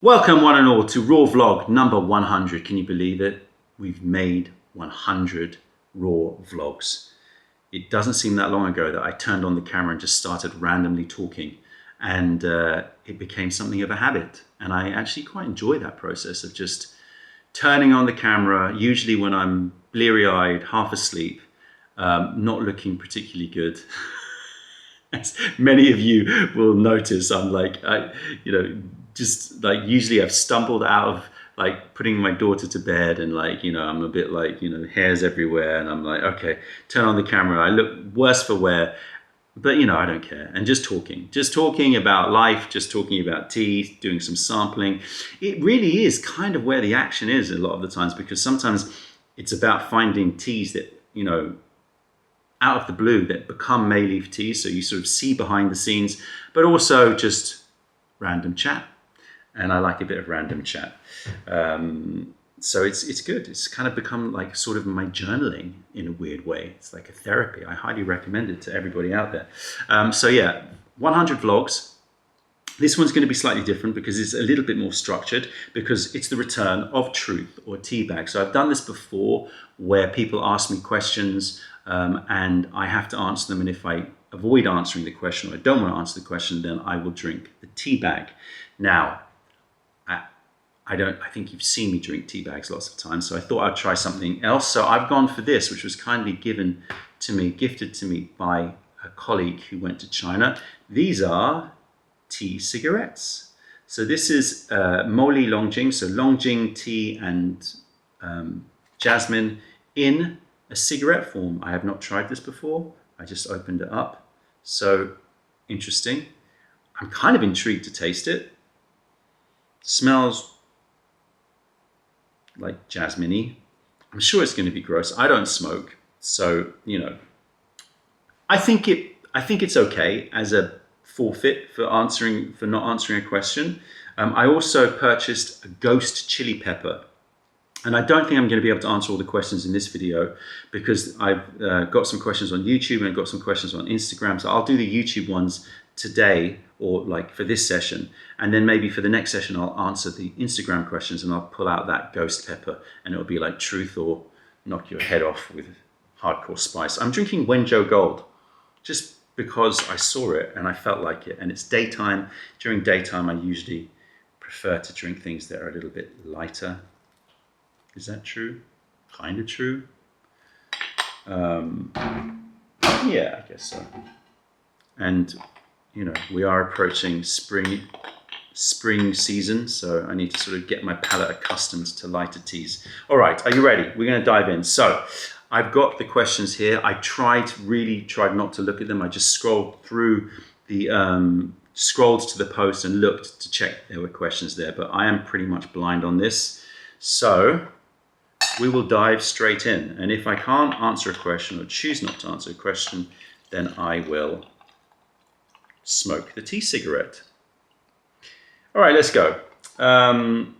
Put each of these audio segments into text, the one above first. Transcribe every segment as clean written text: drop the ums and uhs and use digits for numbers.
Welcome one and all to Raw Vlog number 100. Can you believe it? We've made 100 Raw Vlogs. It doesn't seem that long ago that I turned on the camera and just started randomly talking, and it became something of a habit. And I actually quite enjoy that process of just turning on the camera, usually when I'm bleary-eyed, half asleep, not looking particularly good. As many of you will notice, I'm like, just like usually I've stumbled out of like putting my daughter to bed, and like, I'm a bit like, hairs everywhere, and I'm like, okay, turn on the camera. I look worse for wear, but I don't care. And just talking about life, just talking about tea, doing some sampling. It really is kind of where the action is a lot of the times, because sometimes it's about finding teas that, out of the blue, that become May leaf teas. So you sort of see behind the scenes, but also just random chat. And I like a bit of random chat. So it's good. It's kind of become like sort of my journaling in a weird way. It's like a therapy. I highly recommend it to everybody out there. So yeah, 100 vlogs. This one's going to be slightly different because it's a little bit more structured, because it's the return of truth or tea bag. So I've done this before where people ask me questions and I have to answer them. And if I avoid answering the question, or I don't want to answer the question, then I will drink the tea bag. Now, I think you've seen me drink tea bags lots of times, so I thought I'd try something else. So I've gone for this, which was kindly gifted to me by a colleague who went to China. These are tea cigarettes. So this is Moli Longjing, so Longjing tea and jasmine in a cigarette form. I have not tried this before. I just opened it up. So interesting. I'm kind of intrigued to taste it. Smells like jasmine-y. I'm sure it's going to be gross. I don't smoke, so I think it's okay as a forfeit for not answering a question. I also purchased a ghost chili pepper, and I don't think I'm going to be able to answer all the questions in this video, because I've got some questions on YouTube and I've got some questions on Instagram. So I'll do the YouTube ones today, or like for this session, and then maybe for the next session I'll answer the Instagram questions, and I'll pull out that ghost pepper, and it'll be like truth or knock your head off with hardcore spice. I'm drinking Wenzhou Gold just because I saw it and I felt like it, and it's daytime. During daytime I usually prefer to drink things that are a little bit lighter. Is that true? Kind of true. Yeah, I guess so. And we are approaching spring season, so I need to sort of get my palate accustomed to lighter teas. All right, are you ready? We're going to dive in. So I've got the questions here. I really tried not to look at them. I just scrolled through scrolled to the post and looked to check there were questions there, but I am pretty much blind on this. So we will dive straight in. And if I can't answer a question or choose not to answer a question, then I will smoke the tea cigarette. All right, let's go. Am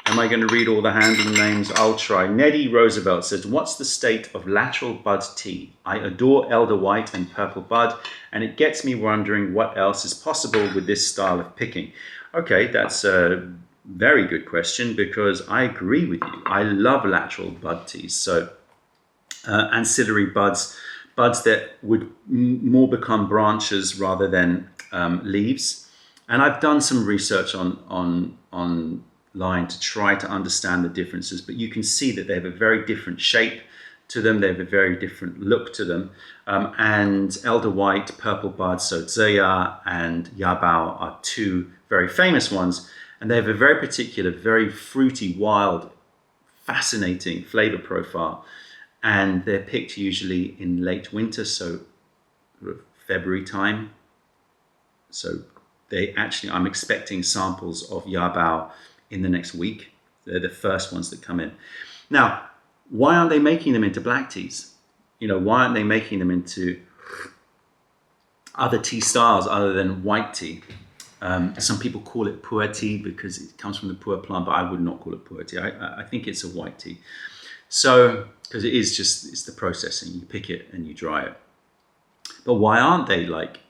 I going to read all the handle names? I'll try. Neddy Roosevelt says, what's the state of lateral bud tea? I adore elder white and purple bud, and it gets me wondering what else is possible with this style of picking. Okay, that's a very good question, because I agree with you. I love lateral bud teas. So ancillary buds that would more become branches rather than leaves. And I've done some research online to try to understand the differences, but you can see that they have a very different shape to them. They have a very different look to them. And elder white, purple buds, so Zheya and Yabao are two very famous ones. And they have a very particular, very fruity, wild, fascinating flavor profile. And they're picked usually in late winter, so February time. So I'm expecting samples of Yabao in the next week. They're the first ones that come in. Now, why aren't they making them into black teas? Why aren't they making them into other tea styles other than white tea? Some people call it pu-erh tea because it comes from the pu-erh plant, but I would not call it pu-erh tea. I think it's a white tea. So, because it's the processing. You pick it and you dry it. But why aren't they like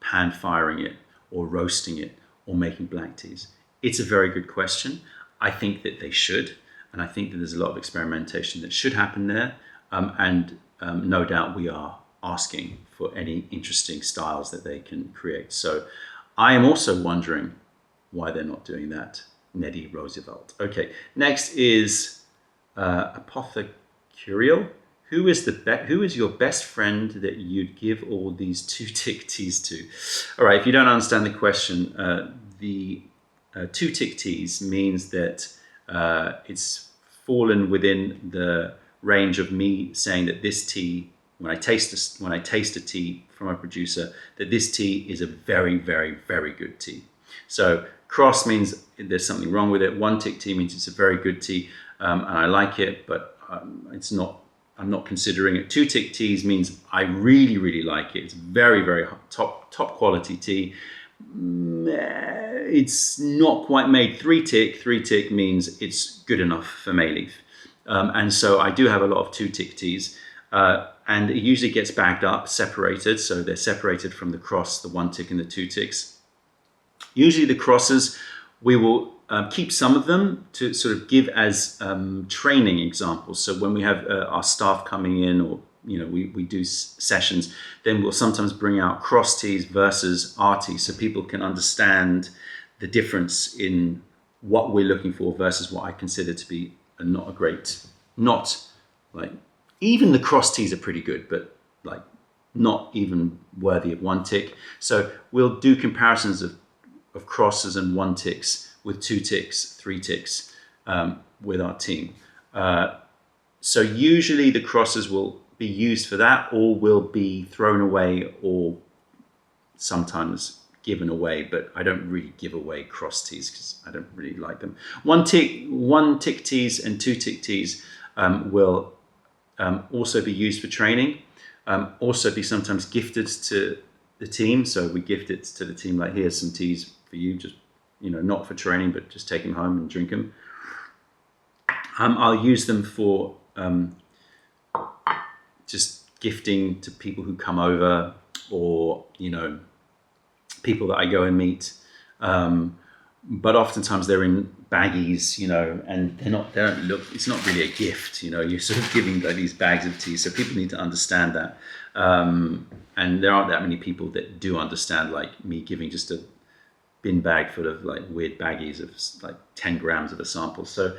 pan firing it or roasting it or making black teas? It's a very good question. I think that they should, and I think that there's a lot of experimentation that should happen there. No doubt we are asking for any interesting styles that they can create. So I am also wondering why they're not doing that. Neddy Roosevelt. Okay, next is Apothecurial. Who is your best friend that you'd give all these two-tick teas to? All right, if you don't understand the question, the two-tick teas means that it's fallen within the range of me saying that this tea, when I taste a tea from a producer, that this tea is a very, very, very good tea. So cross means there's something wrong with it. One-tick tea means it's a very good tea, and I like it, but it's not. I'm not considering it. Two-tick teas means I really, really like it. It's very, very top quality tea. It's not quite made three-tick. Three-tick means it's good enough for Mayleaf. And so I do have a lot of two-tick teas. And it usually gets bagged up, separated. So they're separated from the cross, the one-tick and the two-ticks. Usually the crosses, we will keep some of them to sort of give as training examples. So when we have our staff coming in, or we do sessions, then we'll sometimes bring out cross teas versus R teas, so people can understand the difference in what we're looking for versus what I consider to be even the cross teas are pretty good, but like not even worthy of one tick. So we'll do comparisons of crosses and one ticks with two ticks, three ticks with our team. So usually the crosses will be used for that, or will be thrown away, or sometimes given away, but I don't really give away cross teas because I don't really like them. One tick teas and two tick teas will also be used for training, also be sometimes gifted to the team. So we gift it to the team, like, here's some teas for you, just not for training, but just take them home and drink them. I'll use them for just gifting to people who come over, or people that I go and meet. But oftentimes they're in baggies, and they don't look. It's not really a gift, You're sort of giving like these bags of tea, so people need to understand that. And there aren't that many people that do understand, like me giving just a bin bag full of like weird baggies of like 10 grams of a sample. So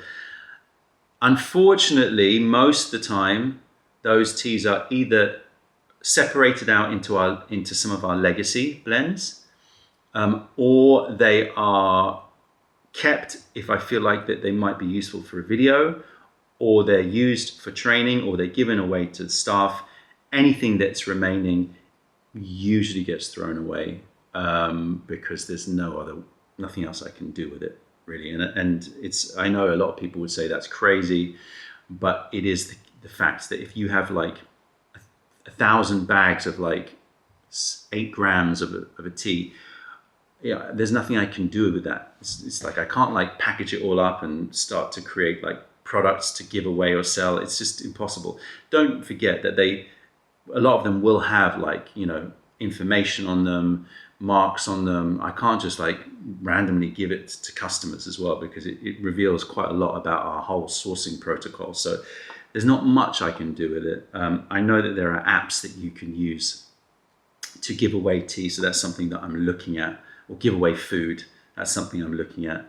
unfortunately, most of the time, those teas are either separated out into some of our legacy blends, or they are kept if I feel like that they might be useful for a video, or they're used for training, or they're given away to the staff. Anything that's remaining usually gets thrown away, because there's nothing else I can do with it, really. And I know a lot of people would say that's crazy, but it is the fact that if you have like 1,000 bags of like 8 grams of a tea, there's nothing I can do with that. It's like I can't like package it all up and start to create like products to give away or sell. It's just impossible. Don't forget that a lot of them will have like information on them, marks on them. I can't just like randomly give it to customers as well, because it reveals quite a lot about our whole sourcing protocol. So there's not much I can do with it. I know that there are apps that you can use to give away tea, so that's something that I'm looking at, or give away food. That's something I'm looking at.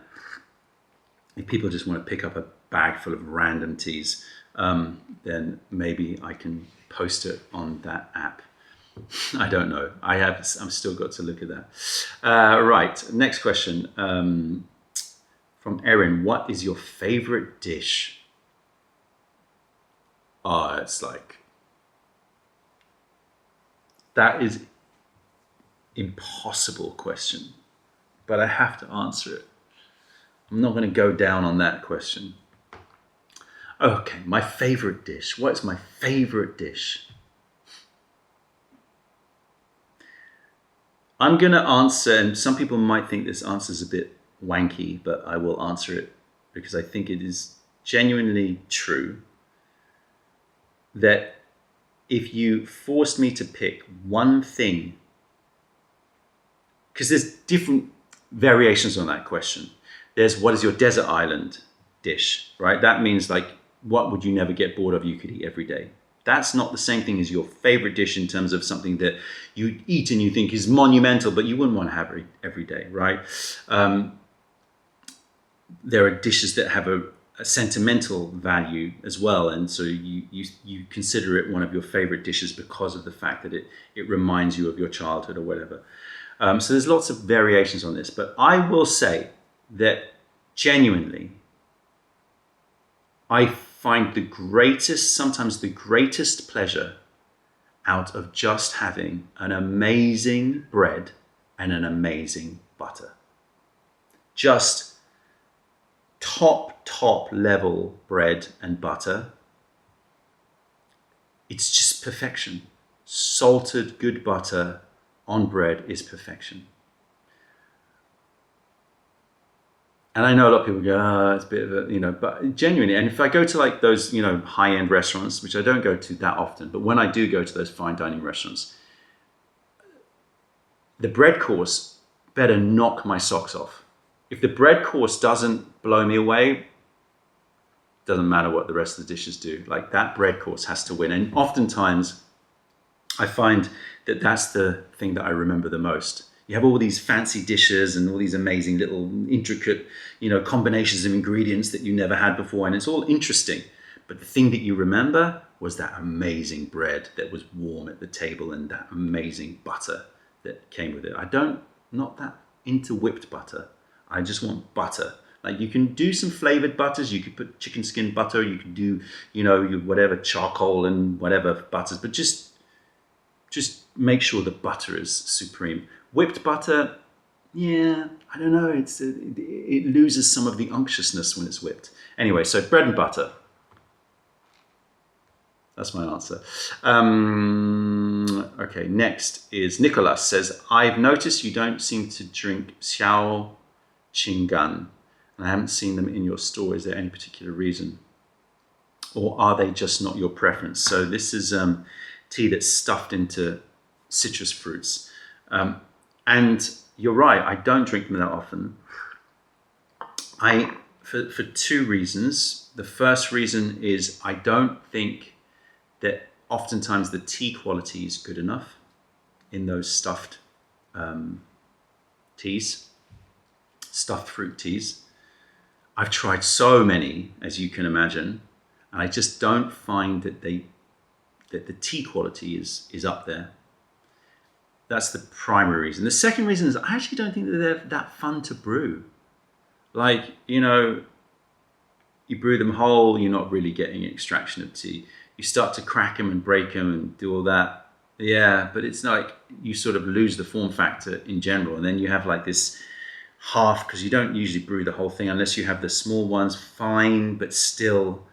If people just want to pick up a bag full of random teas, then maybe I can post it on that app. I don't know. I'm still got to look at that. Right. Next question from Erin. What is your favorite dish? It's like, that is impossible question, but I have to answer it. I'm not going to go down on that question. Okay, my favorite dish. What's my favorite dish? I'm going to answer, and some people might think this answer is a bit wanky, but I will answer it because I think it is genuinely true, that if you forced me to pick one thing, because there's different variations on that question. There's what is your desert island dish, right? That means like, what would you never get bored of, you could eat every day. That's not the same thing as your favorite dish in terms of something that you eat and you think is monumental, but you wouldn't want to have every day, right? There are dishes that have a sentimental value as well, and so you consider it one of your favorite dishes because of the fact that it reminds you of your childhood or whatever. So there's lots of variations on this, but I will say that genuinely, I find sometimes the greatest pleasure out of just having an amazing bread and an amazing butter. Just top level bread and butter. It's just perfection. Salted, good butter on bread is perfection. And I know a lot of people go, oh, it's a bit of a, but genuinely, and if I go to like those, high-end restaurants, which I don't go to that often, but when I do go to those fine dining restaurants, the bread course better knock my socks off. If the bread course doesn't blow me away, doesn't matter what the rest of the dishes do. Like, that bread course has to win. And oftentimes I find that that's the thing that I remember the most. You have all these fancy dishes and all these amazing little intricate, combinations of ingredients that you never had before, and it's all interesting. But the thing that you remember was that amazing bread that was warm at the table and that amazing butter that came with it. Not that into whipped butter. I just want butter. Like, you can do some flavored butters. You could put chicken skin butter. You could do, whatever, charcoal and whatever butters, but just make sure the butter is supreme. Whipped butter, yeah, I don't know. It loses some of the unctuousness when it's whipped. Anyway, so bread and butter. That's my answer. Okay, next is Nicholas says, I've noticed you don't seem to drink xiao qinggan, and I haven't seen them in your store. Is there any particular reason? Or are they just not your preference? So this is tea that's stuffed into citrus fruits. And you're right, I don't drink them that often. For two reasons. The first reason is I don't think that oftentimes the tea quality is good enough in those stuffed teas, stuffed fruit teas. I've tried so many, as you can imagine, and I just don't find that the tea quality is up there. That's the primary reason. The second reason is I actually don't think that they're that fun to brew. Like, you brew them whole, you're not really getting extraction of tea. You start to crack them and break them and do all that. Yeah, but it's like you sort of lose the form factor in general. And then you have like this half, because you don't usually brew the whole thing unless you have the small ones, fine, but still,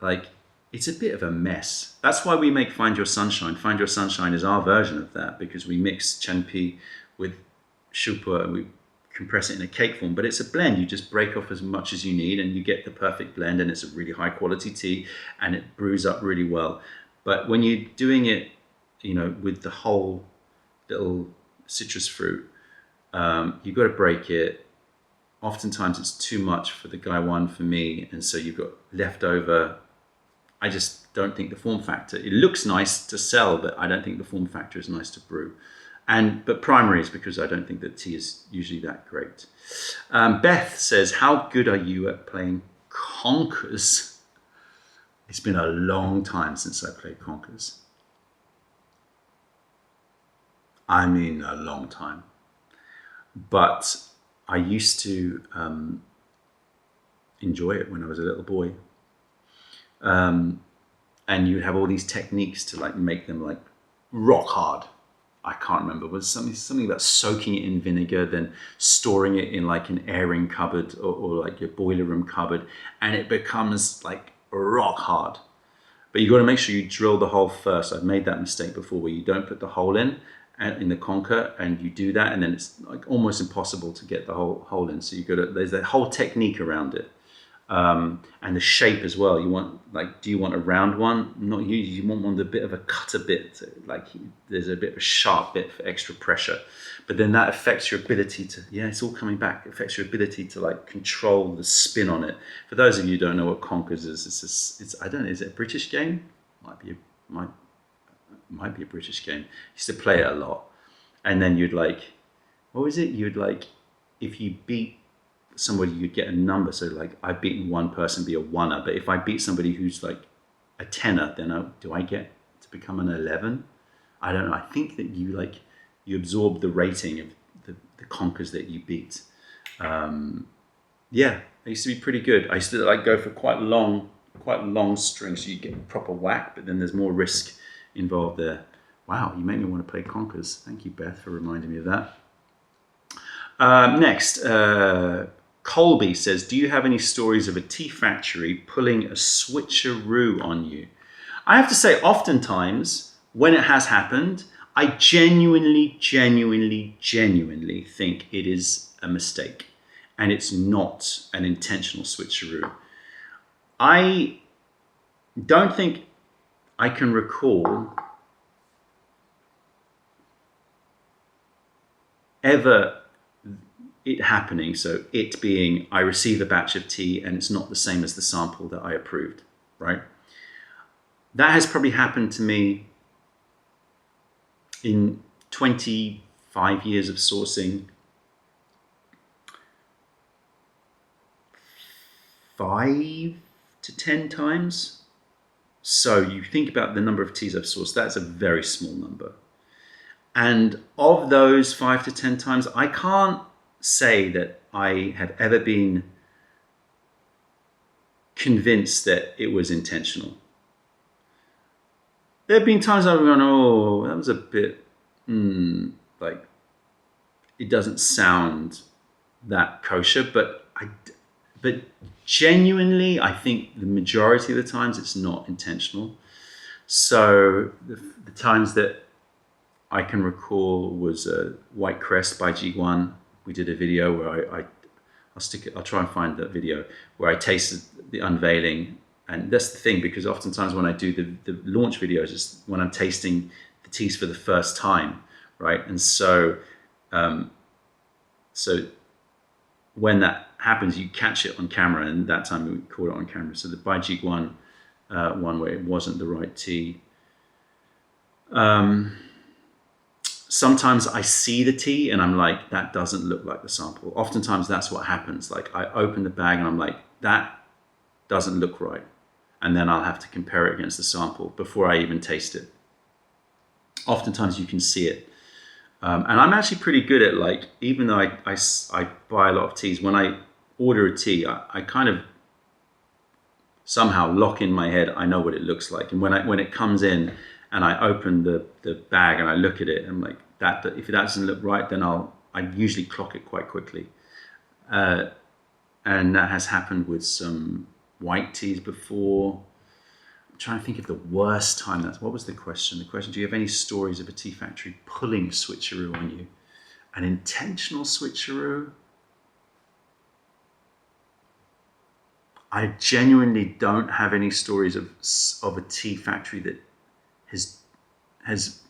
like, it's a bit of a mess. That's why we make Find Your Sunshine. Find Your Sunshine is our version of that, because we mix Chenpi with pu-erh and we compress it in a cake form. But it's a blend. You just break off as much as you need and you get the perfect blend, and it's a really high quality tea and it brews up really well. But when you're doing it, with the whole little citrus fruit, you've got to break it. Oftentimes it's too much for the Gaiwan for me, and so you've got leftover. I just don't think the form factor, it looks nice to sell, but I don't think the form factor is nice to brew. But primary is because I don't think that tea is usually that great. Beth says, how good are you at playing conkers? It's been a long time since I played conkers. I mean, a long time. But I used to enjoy it when I was a little boy. And you'd have all these techniques to like make them like rock hard. I can't remember. It was something about soaking it in vinegar, then storing it in like an airing cupboard or like your boiler room cupboard, and it becomes like rock hard. But you got to make sure you drill the hole first. I've made that mistake before, where you don't put the hole in the conker, and you do that, and then it's like almost impossible to get the hole in. So there's a whole technique around it. And the shape as well. You want, like, do you want a round one? Not usually. You want one with a bit of a cutter bit, like there's a bit of a sharp bit for extra pressure. But then that affects your ability to, yeah, it's all coming back. It affects your ability to like control the spin on it. For those of you who don't know what conkers is, it's I don't know, is it a British game? Might be a British game. I used to play it a lot. And then you'd like, what was it? You'd like, if you beat somebody, you'd get a number. So like, I've beaten one person, be a oneer. But if I beat somebody who's like a tenner, then do I get to become an 11? I don't know. I think that you absorb the rating of the conkers that you beat. Yeah, they used to be pretty good. I used to like go for quite long strings, so you get a proper whack, but then there's more risk involved there. Wow, you make me want to play conkers. Thank you, Beth, for reminding me of that. Next, Colby says, do you have any stories of a tea factory pulling a switcheroo on you? I have to say, oftentimes, when it has happened, I genuinely think it is a mistake and it's not an intentional switcheroo. I don't think I can recall ever it happening, so it being I receive a batch of tea and it's not the same as the sample that I approved, right? That has probably happened to me in 25 years of sourcing, 5 to 10 times. So you think about the number of teas I've sourced, that's a very small number. And of those 5 to 10 times, I can't say that I have ever been convinced that it was intentional. There have been times I've gone, oh, that was a bit, like, it doesn't sound that kosher, but genuinely, I think the majority of the times it's not intentional. So the times that I can recall was White Crest by G1. We did a video where I'll try and find that video where I tasted the unveiling. And that's the thing, because oftentimes when I do the launch videos, it's when I'm tasting the teas for the first time, right? And so when that happens, you catch it on camera, and that time we caught it on camera. So the by Jig one where it wasn't the right tea. Sometimes I see the tea and I'm like, that doesn't look like the sample. Oftentimes that's what happens. Like I open the bag and I'm like, that doesn't look right. And then I'll have to compare it against the sample before I even taste it. Oftentimes you can see it. And I'm actually pretty good at, like, even though I buy a lot of teas, when I order a tea, I kind of somehow lock in my head, I know what it looks like. And when it comes in and I open the bag and I look at it, I'm like, if it doesn't look right, then I usually clock it quite quickly. And that has happened with some white teas before. I'm trying to think of the worst time. What was the question? The question, do you have any stories of a tea factory pulling a switcheroo on you? An intentional switcheroo? I genuinely don't have any stories of a tea factory that has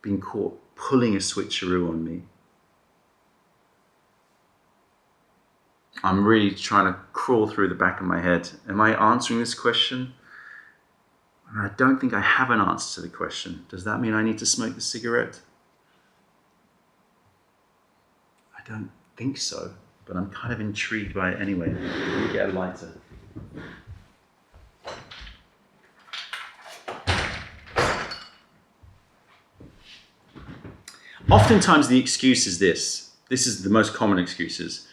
been caught pulling a switcheroo on me. I'm really trying to crawl through the back of my head. Am I answering this question? I don't think I have an answer to the question. Does that mean I need to smoke the cigarette? I don't think so, but I'm kind of intrigued by it anyway. Let me get a lighter. Oftentimes the excuse is this. This is the most common excuses.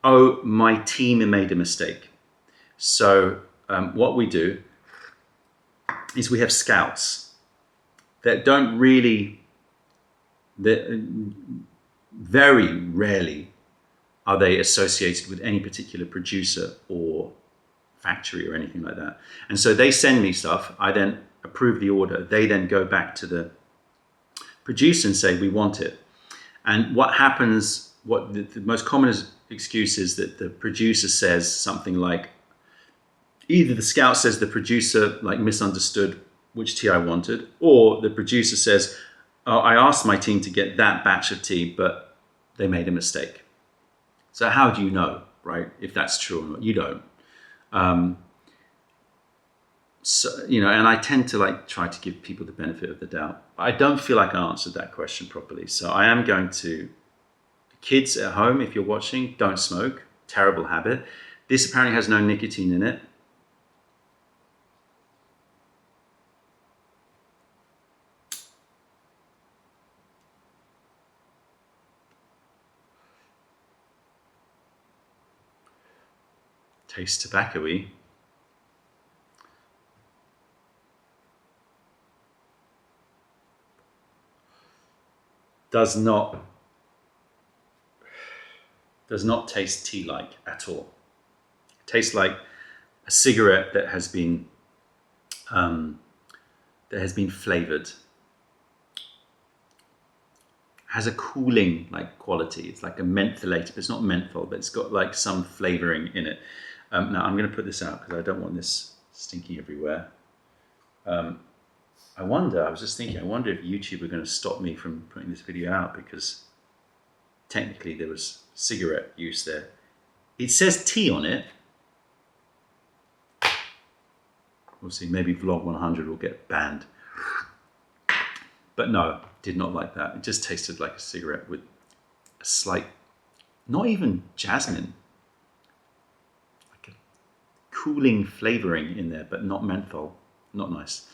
Oh, my team made a mistake. So what we do is we have scouts that don't really, very rarely are they associated with any particular producer or factory or anything like that. And so they send me stuff, I then approve the order. They then go back to the producer and say, we want it. And what happens what the most common excuse is that the producer says something like, either the scout says the producer like misunderstood which tea I wanted, or the producer says, oh, I asked my team to get that batch of tea, but they made a mistake. So how do you know, right, if that's true or not? You don't. So, you know, and I tend to like try to give people the benefit of the doubt. I don't feel like I answered that question properly. So I am going to, kids at home, if you're watching, don't smoke. Terrible habit. This apparently has no nicotine in it. Tastes tobacco-y. Does not taste tea-like at all. It tastes like a cigarette that has been flavored. Has a cooling like quality. It's like a mentholated, but it's not menthol, but it's got like some flavoring in it. Now I'm going to put this out because I don't want this stinking everywhere. I was just thinking, I wonder if YouTube are going to stop me from putting this video out because technically there was cigarette use there. It says tea on it. We'll see, maybe vlog 100 will get banned. But no, did not like that. It just tasted like a cigarette with a slight, not even jasmine, like a cooling flavoring in there, but not menthol. Not nice.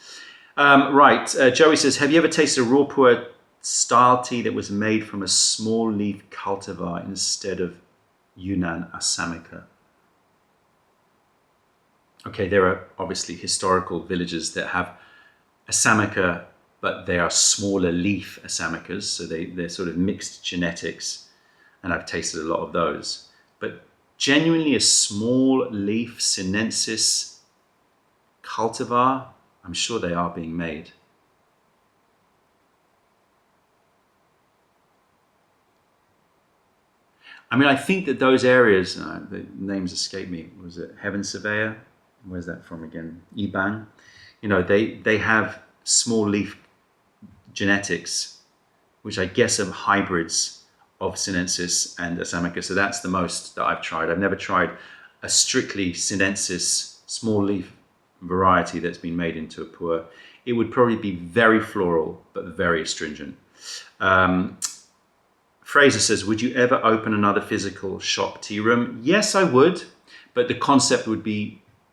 Right, Joey says, have you ever tasted a raw pu-erh style tea that was made from a small leaf cultivar instead of Yunnan Assamica? Okay, there are obviously historical villages that have Assamica, but they are smaller leaf Assamicas, so they're sort of mixed genetics, and I've tasted a lot of those. But genuinely a small leaf sinensis cultivar, I'm sure they are being made. I mean, I think that those areas, the names escape me, was it Heaven Surveyor? Where's that from again? Ibang. You know, they have small leaf genetics, which I guess are hybrids of sinensis and Assamica. So that's the most that I've tried. I've never tried a strictly sinensis small leaf variety that's been made into a pu-erh. It would probably be very floral, but very astringent. Fraser says, would you ever open another physical shop tea room? Yes, I would, but the concept would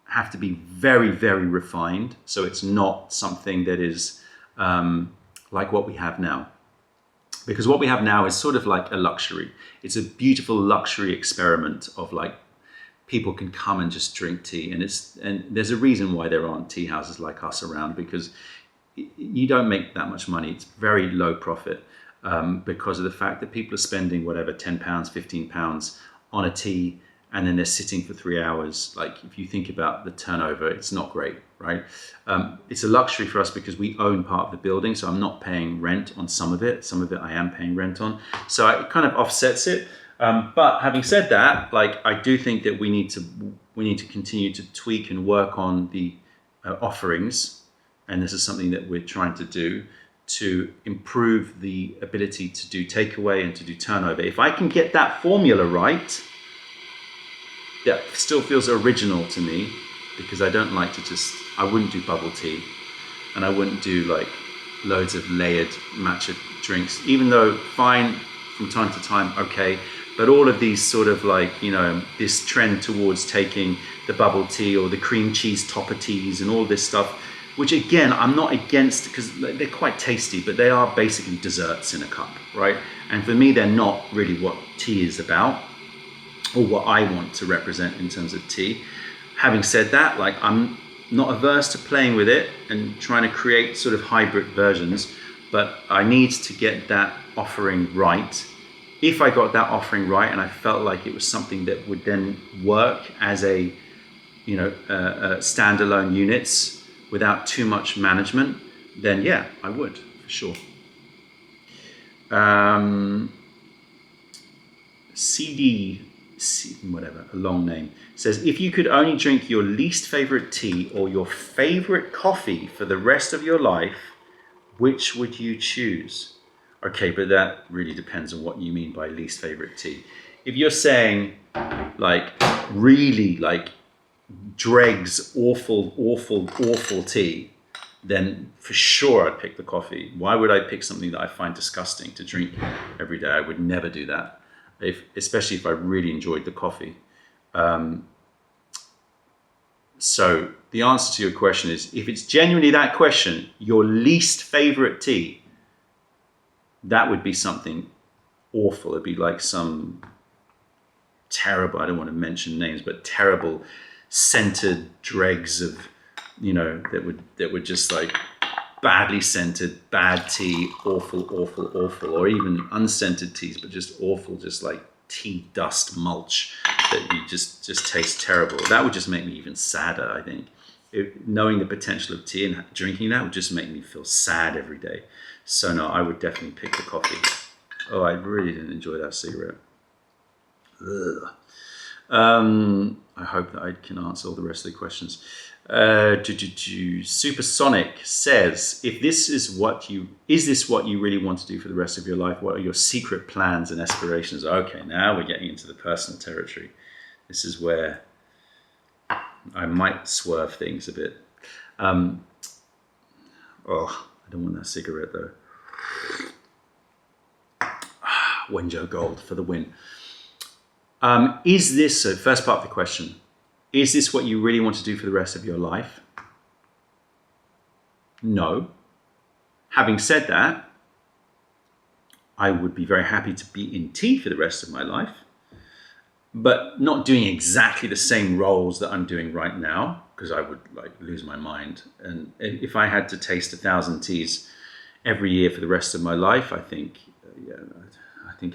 have to be very, very refined. So it's not something that is like what we have now. Because what we have now is sort of like a luxury. It's a beautiful luxury experiment of like, people can come and just drink tea, and there's a reason why there aren't tea houses like us around, because you don't make that much money. It's very low profit because of the fact that people are spending whatever, £10, £15 on a tea, and then they're sitting for 3 hours. Like if you think about the turnover, it's not great, right? It's a luxury for us because we own part of the building, so I'm not paying rent on some of it. Some of it I am paying rent on, so it kind of offsets it. But having said that, like I do think that we need to continue to tweak and work on the offerings, and this is something that we're trying to do to improve the ability to do takeaway and to do turnover. If I can get that formula right, that still feels original to me, because I don't like to I wouldn't do bubble tea, and I wouldn't do like loads of layered matcha drinks, even though fine from time to time, okay. But all of these sort of like, you know, this trend towards taking the bubble tea or the cream cheese topper teas and all this stuff, which again, I'm not against because they're quite tasty, but they are basically desserts in a cup, right? And for me, they're not really what tea is about or what I want to represent in terms of tea. Having said that, like I'm not averse to playing with it and trying to create sort of hybrid versions, but I need to get that offering right. If I got that offering right and I felt like it was something that would then work as a, you know, standalone units without too much management, then yeah, I would, for sure. whatever, a long name, says, if you could only drink your least favorite tea or your favorite coffee for the rest of your life, which would you choose? Okay, but that really depends on what you mean by least favorite tea. If you're saying like really like dregs awful tea, then for sure I'd pick the coffee. Why would I pick something that I find disgusting to drink every day? I would never do that, especially if I really enjoyed the coffee. So the answer to your question is, if it's genuinely that question, your least favorite tea, that would be something awful. It'd be like some terrible, I don't want to mention names, but terrible scented dregs of, that would just like badly scented, bad tea, awful, or even unscented teas, but just awful, just like tea dust mulch that you just tastes terrible. That would just make me even sadder, I think. Knowing the potential of tea and drinking that would just make me feel sad every day. So no, I would definitely pick the coffee. Oh, I really didn't enjoy that cigarette. Ugh. I hope that I can answer all the rest of the questions. Supersonic says, is this what you really want to do for the rest of your life? What are your secret plans and aspirations? Okay, now we're getting into the personal territory. This is where I might swerve things a bit. I don't want that cigarette though. Wenjo Gold for the win. So first part of the question, is this what you really want to do for the rest of your life? No. Having said that, I would be very happy to be in tea for the rest of my life, but not doing exactly the same roles that I'm doing right now, because I would like lose my mind. And if I had to taste 1,000 teas every year for the rest of my life, I think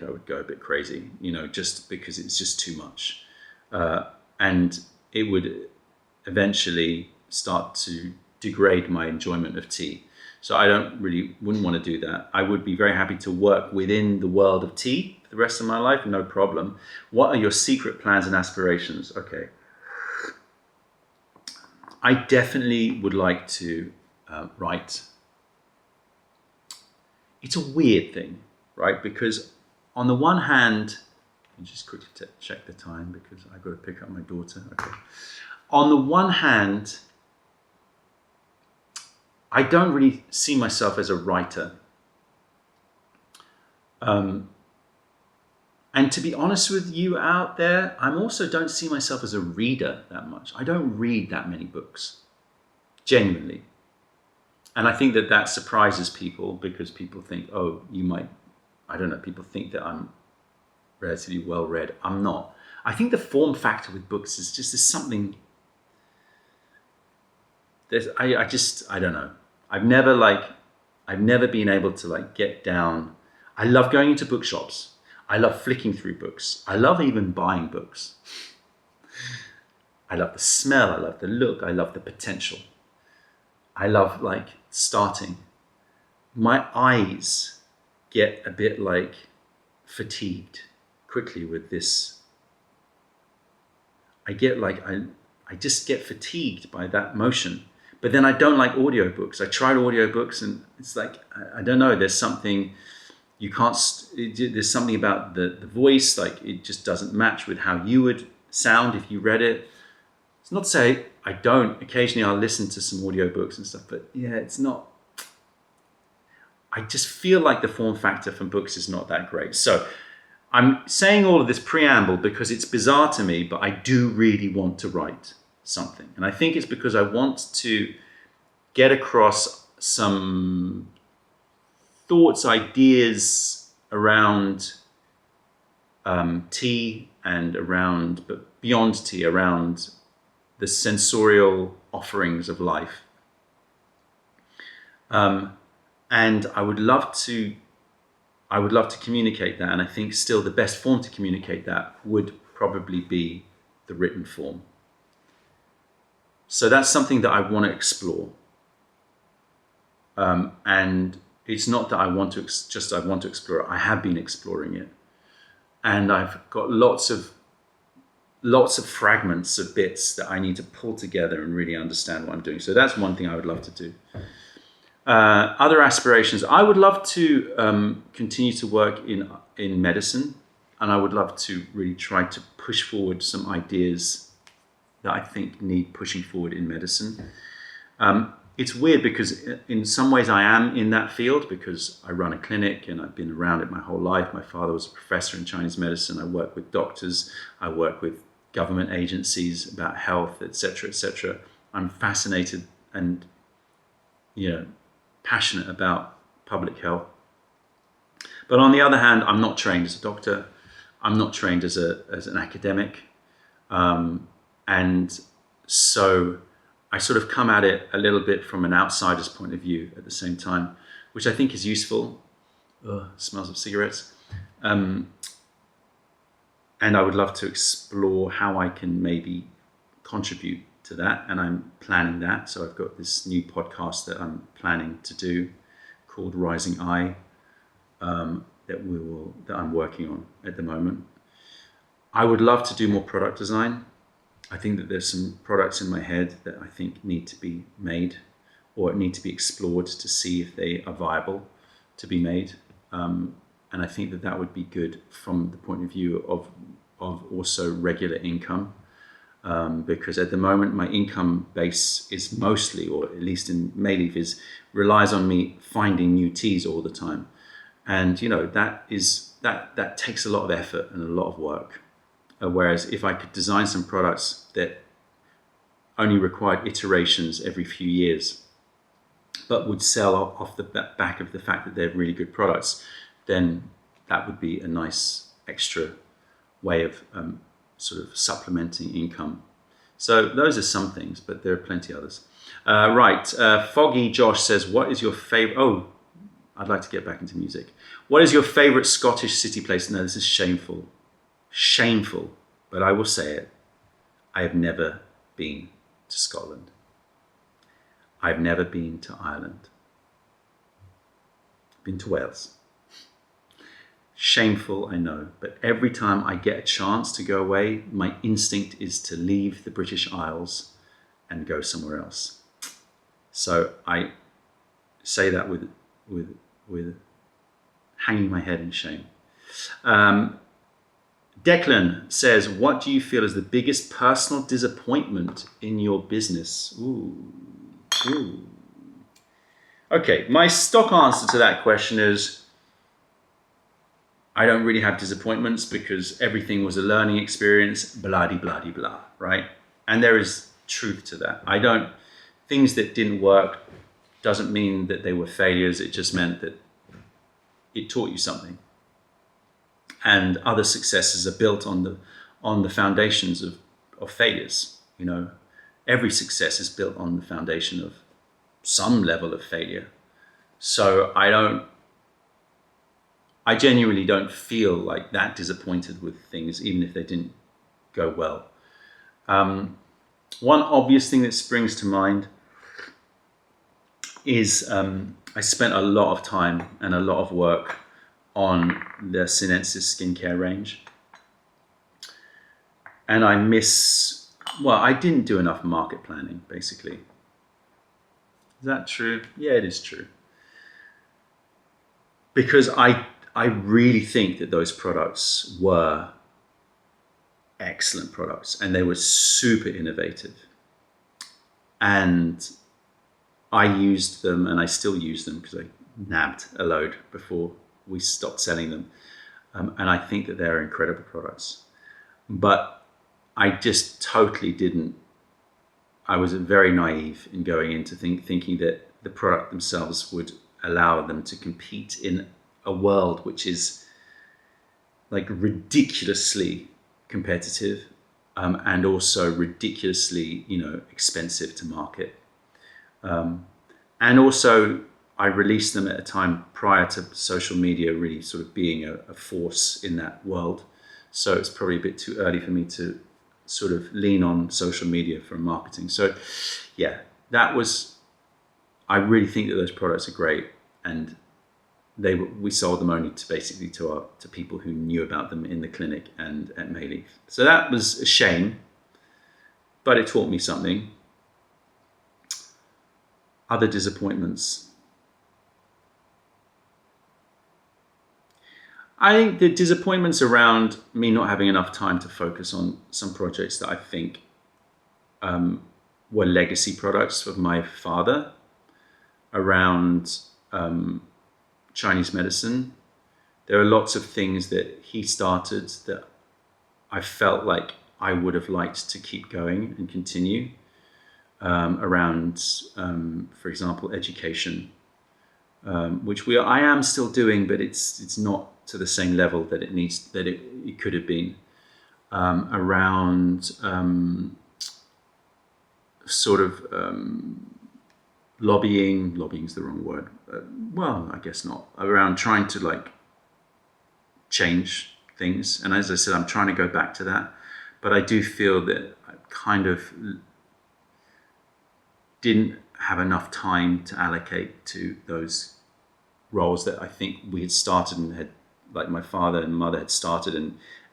I would go a bit crazy, just because it's just too much. And it would eventually start to degrade my enjoyment of tea. So I wouldn't want to do that. I would be very happy to work within the world of tea for the rest of my life, no problem. What are your secret plans and aspirations? Okay. I definitely would like to write. It's a weird thing, right? Because on the one hand, let me just quickly check the time because I've got to pick up my daughter. Okay. On the one hand, I don't really see myself as a writer. And to be honest with you out there, I also don't see myself as a reader that much. I don't read that many books, genuinely. And I think that surprises people because people think, oh, people think that I'm relatively well read. I'm not. I think the form factor with books is just something. I don't know. I've never been able to get down. I love going into bookshops. I love flicking through books. I love even buying books. I love the smell. I love the look. I love the potential. I love starting. My eyes get a bit fatigued quickly with this. I just get fatigued by that motion. But then I don't like audiobooks. I tried audiobooks and it's I don't know, there's something you can't, there's something about the voice, it just doesn't match with how you would sound if you read it. It's not to say I don't. Occasionally I'll listen to some audiobooks and stuff, but yeah, it's not, I just feel like the form factor from books is not that great. So I'm saying all of this preamble because it's bizarre to me, but I do really want to write something. And I think it's because I want to get across some thoughts, ideas around tea and but beyond tea, around the sensorial offerings of life. And I would love to communicate that. And I think still the best form to communicate that would probably be the written form. So that's something that I want to explore. And it's not that I want to explore it. I have been exploring it. and I've got lots of fragments of bits that I need to pull together and really understand what I'm doing. So that's one thing I would love to do. Other aspirations, I would love to continue to work in medicine, and I would love to really try to push forward some ideas that I think need pushing forward in medicine. It's weird because in some ways I am in that field because I run a clinic and I've been around it my whole life. My father was a professor in Chinese medicine. I work with doctors. I work with government agencies about health, etc., etc. I'm fascinated and, passionate about public health. But on the other hand, I'm not trained as a doctor. I'm not trained as an academic. And so I sort of come at it a little bit from an outsider's point of view at the same time, which I think is useful. Smells of cigarettes. And I would love to explore how I can maybe contribute to that. And I'm planning that. So I've got this new podcast that I'm planning to do called Rising Eye that I'm working on at the moment. I would love to do more product design. I think that there's some products in my head that I think need to be made or need to be explored to see if they are viable to be made. And I think that would be good from the point of view of also regular income. Because at the moment my income base is mostly, or at least in Mayleaf, relies on me finding new teas all the time. And that takes a lot of effort and a lot of work. Whereas if I could design some products that only required iterations every few years, but would sell off the back of the fact that they're really good products, then that would be a nice extra way of sort of supplementing income. So those are some things, but there are plenty others. Foggy Josh says, what is your favorite? Oh, I'd like to get back into music. What is your favorite Scottish city place? No, this is shameful. Shameful, but I will say it. I have never been to Scotland. I've never been to Ireland. Been to Wales. Shameful, I know, but every time I get a chance to go away, my instinct is to leave the British Isles and go somewhere else. So I say that with hanging my head in shame. Declan says, what do you feel is the biggest personal disappointment in your business? Ooh. Okay, my stock answer to that question is I don't really have disappointments because everything was a learning experience, blah-de-blah-de-blah, right? And there is truth to that. Things that didn't work doesn't mean that they were failures. It just meant that it taught you something. And other successes are built on the foundations of failures. Every success is built on the foundation of some level of failure. So I genuinely don't feel like that disappointed with things, even if they didn't go well. One obvious thing that springs to mind is I spent a lot of time and a lot of work on the Sinensis skincare range. And I didn't do enough market planning, basically. Is that true? Yeah, it is true. Because I really think that those products were excellent products and they were super innovative. And I used them and I still use them because I nabbed a load before we stopped selling them. And I think that they're incredible products. But I just totally didn't. I was very naive in going into thinking that the product themselves would allow them to compete in a world which is like ridiculously competitive and also ridiculously, expensive to market. And also I released them at a time prior to social media really sort of being a force in that world. So it's probably a bit too early for me to sort of lean on social media for marketing. So yeah, I really think that those products are great. And we sold them only to basically to people who knew about them in the clinic and at Mayleaf. So that was a shame, but it taught me something. Other disappointments. I think the disappointments around me not having enough time to focus on some projects that I think were legacy products of my father around Chinese medicine. There are lots of things that he started that I felt like I would have liked to keep going and continue around, for example, education, which I am still doing, but it's not to the same level that it could have been. Around sort of lobbying's the wrong word. Well, I guess not. Around trying to like change things. And as I said, I'm trying to go back to that. But I do feel that I kind of didn't have enough time to allocate to those roles that I think we had started and had, like my father and mother had started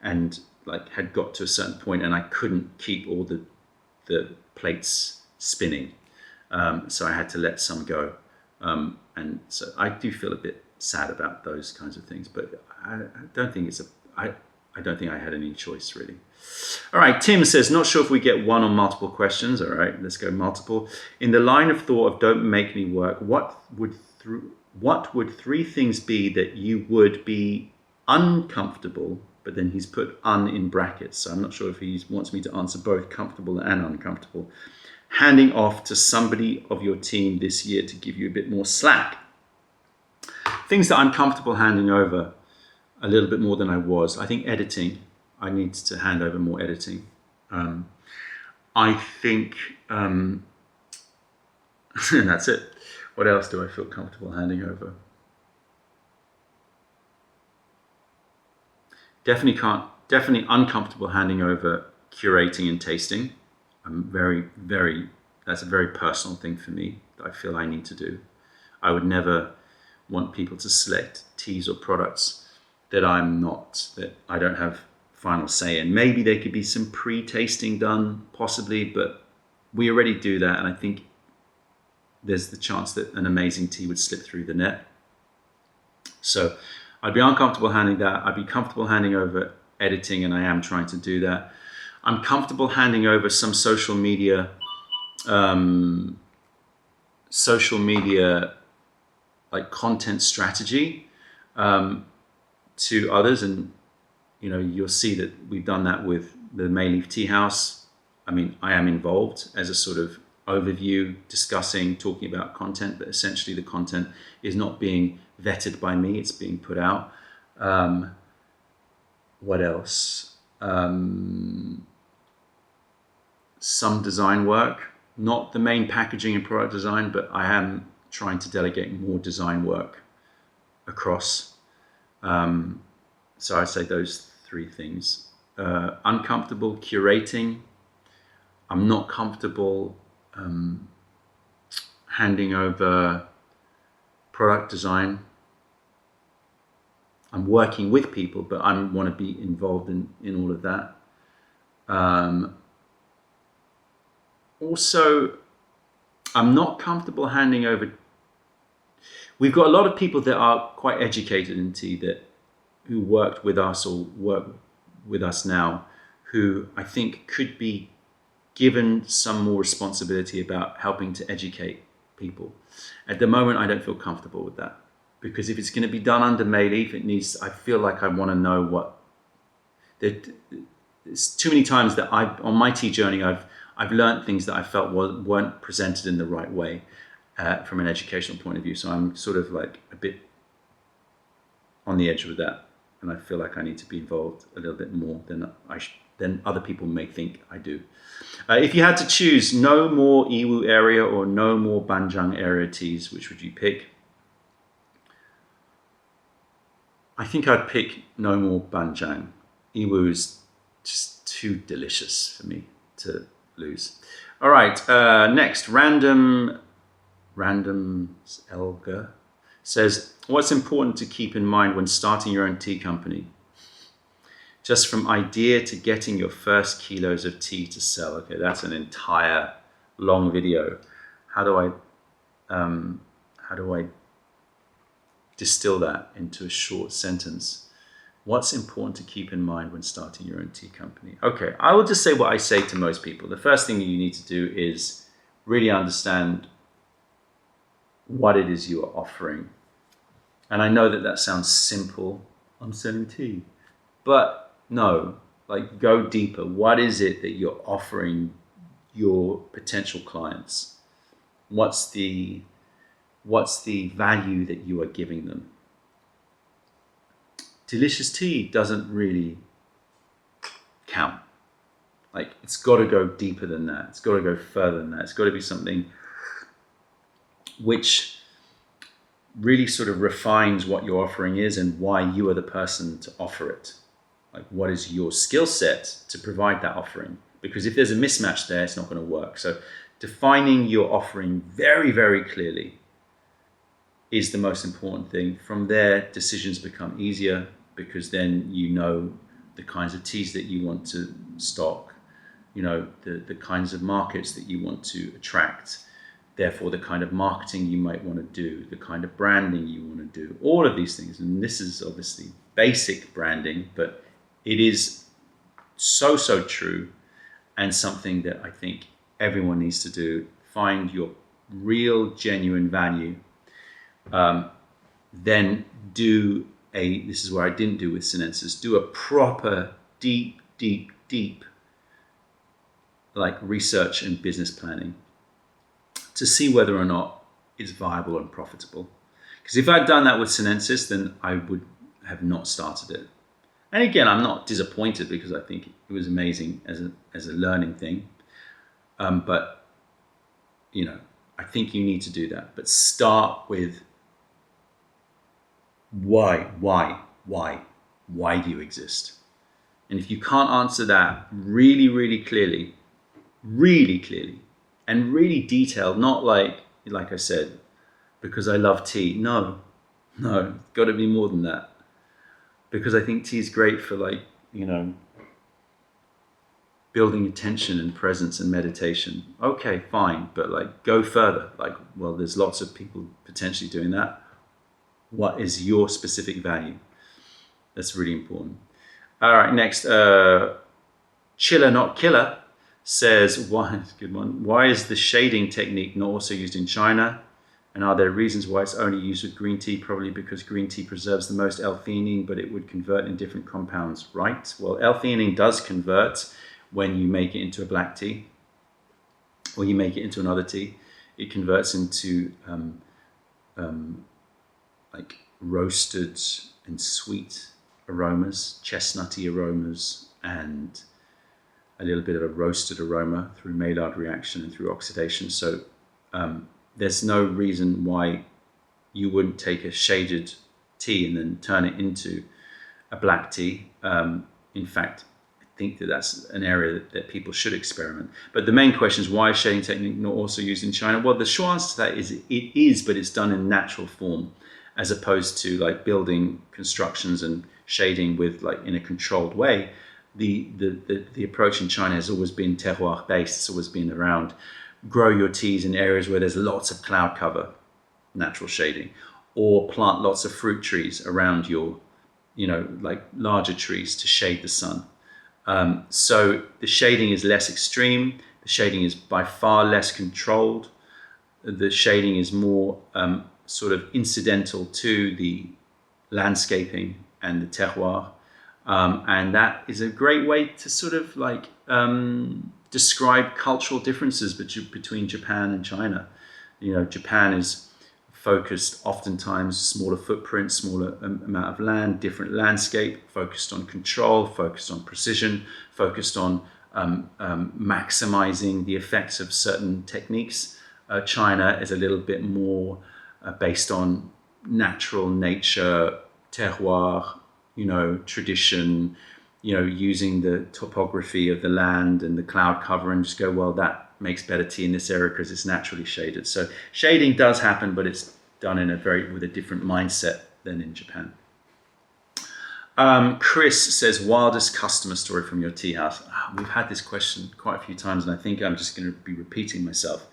and like had got to a certain point, and I couldn't keep all the plates spinning. So I had to let some go. And so I do feel a bit sad about those kinds of things, but I don't think I don't think I had any choice really. All right, Tim says, not sure if we get one or multiple questions. All right, let's go multiple. In the line of thought of don't make me work, what would 3 things be that you would be uncomfortable, but then he's put in brackets, so I'm not sure if he wants me to answer both comfortable and uncomfortable, handing off to somebody of your team this year to give you a bit more slack. Things that I'm comfortable handing over a little bit more than I was. I think editing. I need to hand over more editing. I think, and that's it. What else do I feel comfortable handing over? Definitely uncomfortable handing over curating and tasting. I'm that's a very personal thing for me that I feel I need to do. I would never want people to select teas or products that I don't have final say in. Maybe there could be some pre-tasting done, possibly, but we already do that, and I think there's the chance that an amazing tea would slip through the net. So I'd be uncomfortable handing that. I'd be comfortable handing over editing, and I am trying to do that. I'm comfortable handing over some social media like content strategy to others, and you'll see that we've done that with the Mayleaf Tea House. I mean, I am involved as a sort of overview, talking about content, but essentially the content is not being vetted by me, it's being put out. What else? Some design work, not the main packaging and product design, but I am trying to delegate more design work across. So I'd say those 3 things. Uncomfortable curating. I'm not comfortable handing over product design. I'm working with people, but I want to be involved in all of that. Also, I'm not comfortable handing over. We've got a lot of people that are quite educated in tea who worked with us or work with us now, who I think could be given some more responsibility about helping to educate people. At the moment, I don't feel comfortable with that, because if it's going to be done under Mayleaf, I feel like I want to know what. It's too many times that on my tea journey, I've learned things that I felt weren't presented in the right way from an educational point of view. So I'm sort of like a bit on the edge with that, and I feel like I need to be involved a little bit more than other people may think I do. If you had to choose no more Iwu area or no more Banjang area teas, which would you pick? I think I'd pick no more Banjang. Iwu is just too delicious for me to lose. All right, next, random Elga says, what's important to keep in mind when starting your own tea company? Just from idea to getting your first kilos of tea to sell. Okay, that's an entire long video. How do I distill that into a short sentence? What's important to keep in mind when starting your own tea company? Okay, I will just say what I say to most people. The first thing you need to do is really understand what it is you are offering. And I know that that sounds simple. I'm selling tea. But no, like go deeper. What is it that you're offering your potential clients? What's the value that you are giving them? Delicious tea doesn't really count. Like, it's got to go deeper than that. It's got to go further than that. It's got to be something which really sort of refines what your offering is and why you are the person to offer it. Like, what is your skill set to provide that offering? Because if there's a mismatch there, it's not going to work. So defining your offering very, very clearly is the most important thing. From there, decisions become easier, because then you know the kinds of teas that you want to stock, you know, the kinds of markets that you want to attract, therefore the kind of marketing you might want to do, the kind of branding you want to do, all of these things. And this is obviously basic branding, but it is so true, and something that I think everyone needs to do. Find your real, genuine value. Then do this is where I didn't do with Sinensis, do a proper deep like research and business planning to see whether or not it's viable and profitable. Because if I'd done that with Sinensis, then I would have not started it. And again, I'm not disappointed, because I think it was amazing as a learning thing. But you know, I think you need to do that. But start with why do you exist? And if you can't answer that really clearly, and really detailed, not like I said, because I love tea. No, it's got to be more than that. Because I think tea is great for, like, you know, building attention and presence and meditation. Okay, fine, but like go further. Like, well, there's lots of people potentially doing that. What is your specific value? That's really important. All right, next, Chiller Not Killer says, good one. Why is the shading technique not also used in China? And are there reasons why it's only used with green tea? Probably because green tea preserves the most L-theanine, but it would convert in different compounds, right? Well, L-theanine does convert when you make it into a black tea, or you make it into another tea. It converts into like roasted and sweet aromas, chestnutty aromas, and a little bit of a roasted aroma through Maillard reaction and through oxidation. So there's no reason why you wouldn't take a shaded tea and then turn it into a black tea. In fact, I think that that's an area that people should experiment. But the main question is, why is shading technique not also used in China? Well, the short answer to that is it is, but it's done in natural form, as opposed to like building constructions and shading with, like, in a controlled way. The approach in China has always been terroir based. It's always been around grow your teas in areas where there's lots of cloud cover, natural shading, or plant lots of fruit trees around your, you know, like larger trees to shade the sun. So the shading is less extreme. The shading is by far less controlled. The shading is more sort of incidental to the landscaping and the terroir. And that is a great way to sort of like describe cultural differences between Japan and China. You know, Japan is focused oftentimes smaller footprint, smaller amount of land, different landscape, focused on control, focused on precision, focused on maximizing the effects of certain techniques. China is a little bit more based on natural nature, terroir, you know, tradition, you know, using the topography of the land and the cloud cover, and just go, well, that makes better tea in this area because it's naturally shaded. So shading does happen, but it's done with a different mindset than in Japan. Chris says, wildest customer story from your tea house. We've had this question quite a few times, and I think I'm just going to be repeating myself.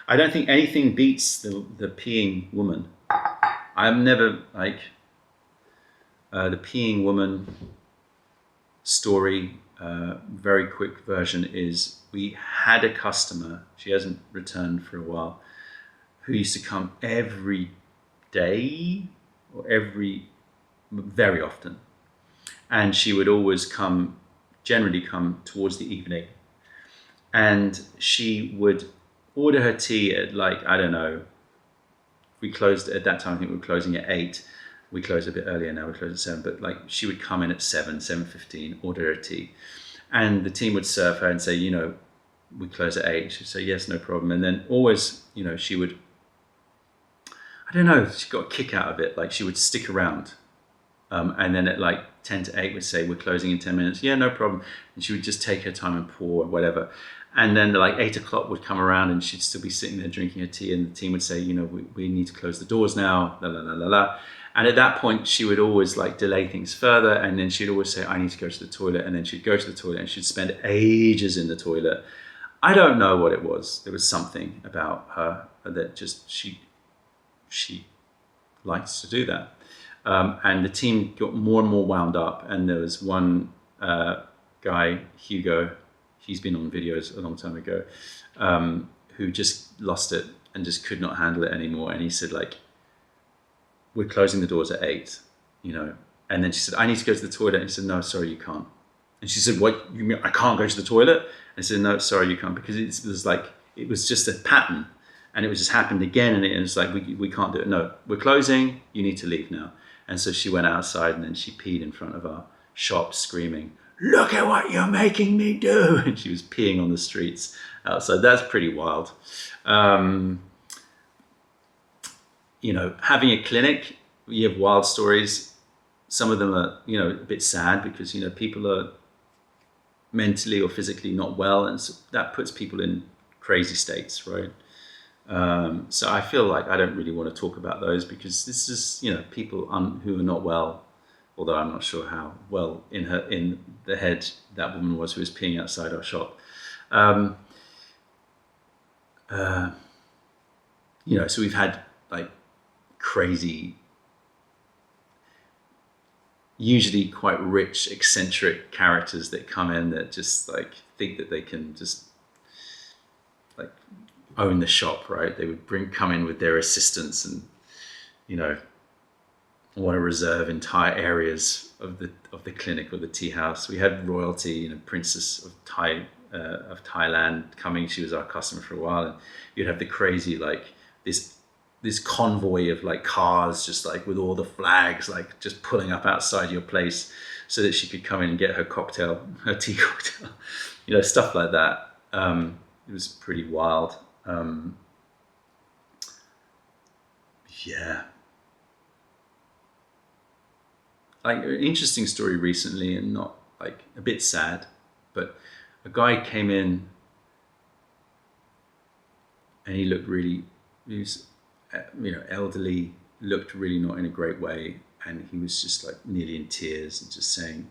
I don't think anything beats the peeing woman. I've never, like, the peeing woman story, very quick version is, we had a customer, she hasn't returned for a while, who used to come every day, or very often. And she would always generally come towards the evening. And she would order her tea at, like, I don't know, we closed at that time, I think we were closing at 8. We closed a bit earlier now, we closed at 7, but like she would come in at 7:15, order her tea. And the team would serve her and say, you know, we close at 8. She'd say, yes, no problem. And then always, you know, she would, I don't know, she got a kick out of it. Like she would stick around. And then at like 10 to 8 would say, we're closing in 10 minutes. Yeah, no problem. And she would just take her time and pour or whatever. And then like 8 o'clock would come around and she'd still be sitting there drinking her tea. And the team would say, you know, we need to close the doors now, la, la, la, la, la. And at that point, she would always like delay things further. And then she'd always say, I need to go to the toilet. And then she'd go to the toilet and she'd spend ages in the toilet. I don't know what it was. There was something about her that just, she likes to do that. And the team got more and more wound up. And there was one guy, Hugo, he's been on videos a long time ago, who just lost it and just could not handle it anymore. And he said, like, we're closing the doors at 8, you know. And then she said, I need to go to the toilet. And he said, no, sorry, you can't. And she said, what, you mean I can't go to the toilet? And I said, no, sorry, you can't, because it was like, it was just a pattern. And it was just happened again. And it was like, we can't do it. No, we're closing, you need to leave now. And so she went outside and then she peed in front of our shop screaming, look at what you're making me do. And she was peeing on the streets outside. That's pretty wild. You know, having a clinic, you have wild stories. Some of them are, you know, a bit sad because, you know, people are mentally or physically not well. And so that puts people in crazy states, right? So I feel like I don't really want to talk about those because this is, you know, people who are not well, although I'm not sure how well in the head that woman was who was peeing outside our shop. You know, so we've had like crazy, usually quite rich, eccentric characters that come in that just like think that they can just like own the shop, right? They would come in with their assistants and, you know, want to reserve entire areas of the clinic or the tea house. We had royalty, you know, Princess of Thailand coming. She was our customer for a while, and you'd have the crazy like this convoy of like cars, just like with all the flags, like just pulling up outside your place, so that she could come in and get her cocktail, her tea cocktail, you know, stuff like that. It was pretty wild. Yeah. Like an interesting story recently, and not like a bit sad, but a guy came in and he looked really, he was, you know, elderly, looked really not in a great way, and he was just like nearly in tears and just saying,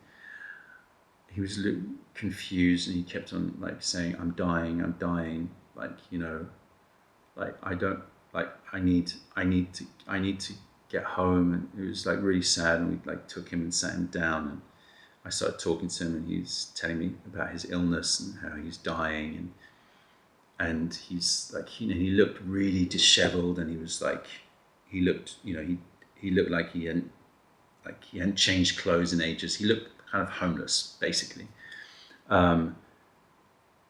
he was a little confused, and he kept on like saying, I'm dying, like, you know, like I don't, like I need to get home. And it was like really sad, and we like took him and sat him down, and I started talking to him, and he's telling me about his illness and how he's dying, and he's like, you know, he looked really disheveled, and he was like, he looked, you know, he looked like he hadn't changed clothes in ages. He looked kind of homeless, basically.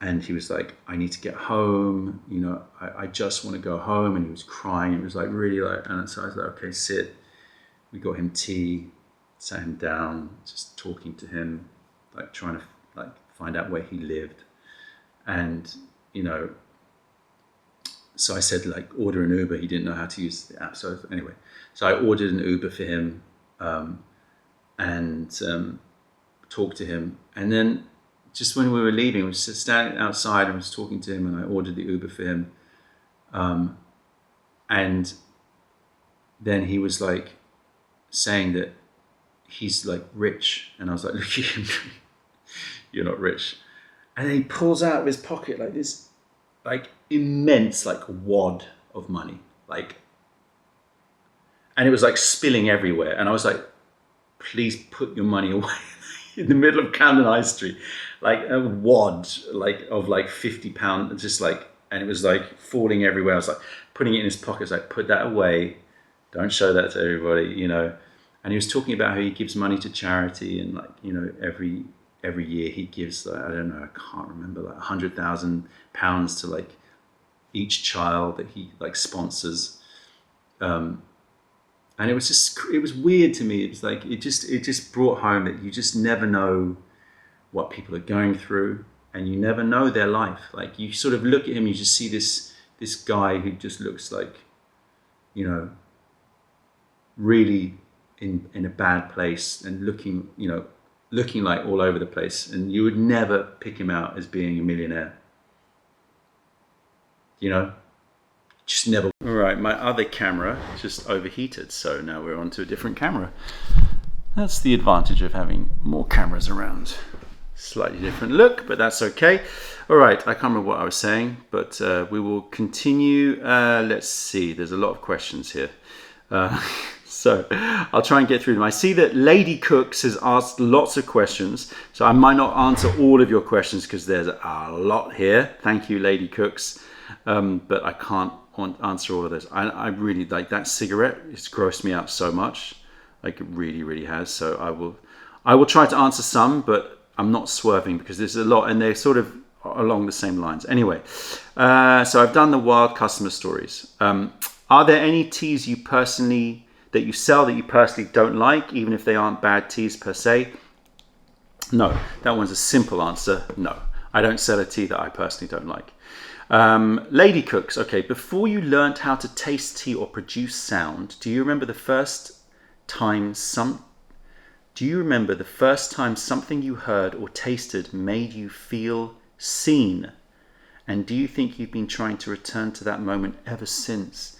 And he was like, I need to get home, you know, I just want to go home. And he was crying. It was like really like, and so I was like, okay, sit. We got him tea, sat him down, just talking to him, like trying to like find out where he lived. And, you know, so I said like, order an Uber. He didn't know how to use the app. So anyway, so I ordered an Uber for him, and talked to him. And then just when we were leaving, I was standing outside and was talking to him, and I ordered the Uber for him. And then he was like saying that he's like rich, and I was like, look at him, you're not rich. And then he pulls out of his pocket like this, like immense like wad of money, like, and it was like spilling everywhere. And I was like, please put your money away in the middle of Camden High Street, like a wad like of like £50, just like, and it was like falling everywhere. I was like putting it in his pockets, like, put that away, don't show that to everybody, you know. And he was talking about how he gives money to charity, and like, you know, every year he gives, like, I don't know, I can't remember, like £100,000 to like each child that he like sponsors. And it was weird to me. It was like, it just brought home that you just never know what people are going through, and you never know their life. Like, you sort of look at him, you just see this guy who just looks like, you know, really in a bad place, and looking like all over the place, and you would never pick him out as being a millionaire, you know. Just never. All right, my other camera just overheated, so now we're on to a different camera. That's the advantage of having more cameras around. Slightly different look, but that's okay. All right, I can't remember what I was saying, but we will continue. Let's see, there's a lot of questions here. So I'll try and get through them. I see that Lady Cooks has asked lots of questions, so I might not answer all of your questions because there's a lot here. Thank you, Lady Cooks. But I can't answer all of this. I really like that cigarette. It's grossed me out so much, like it really has. So I will try to answer some, but I'm not swerving because there's a lot, and they're sort of along the same lines. Anyway, so I've done the wild customer stories. Are there any teas that you sell that you personally don't like, even if they aren't bad teas per se? No, that one's a simple answer. No, I don't sell a tea that I personally don't like. Lady Cooks, okay, before you learnt how to taste tea or produce sound, do you remember the first time something you heard or tasted made you feel seen? And do you think you've been trying to return to that moment ever since?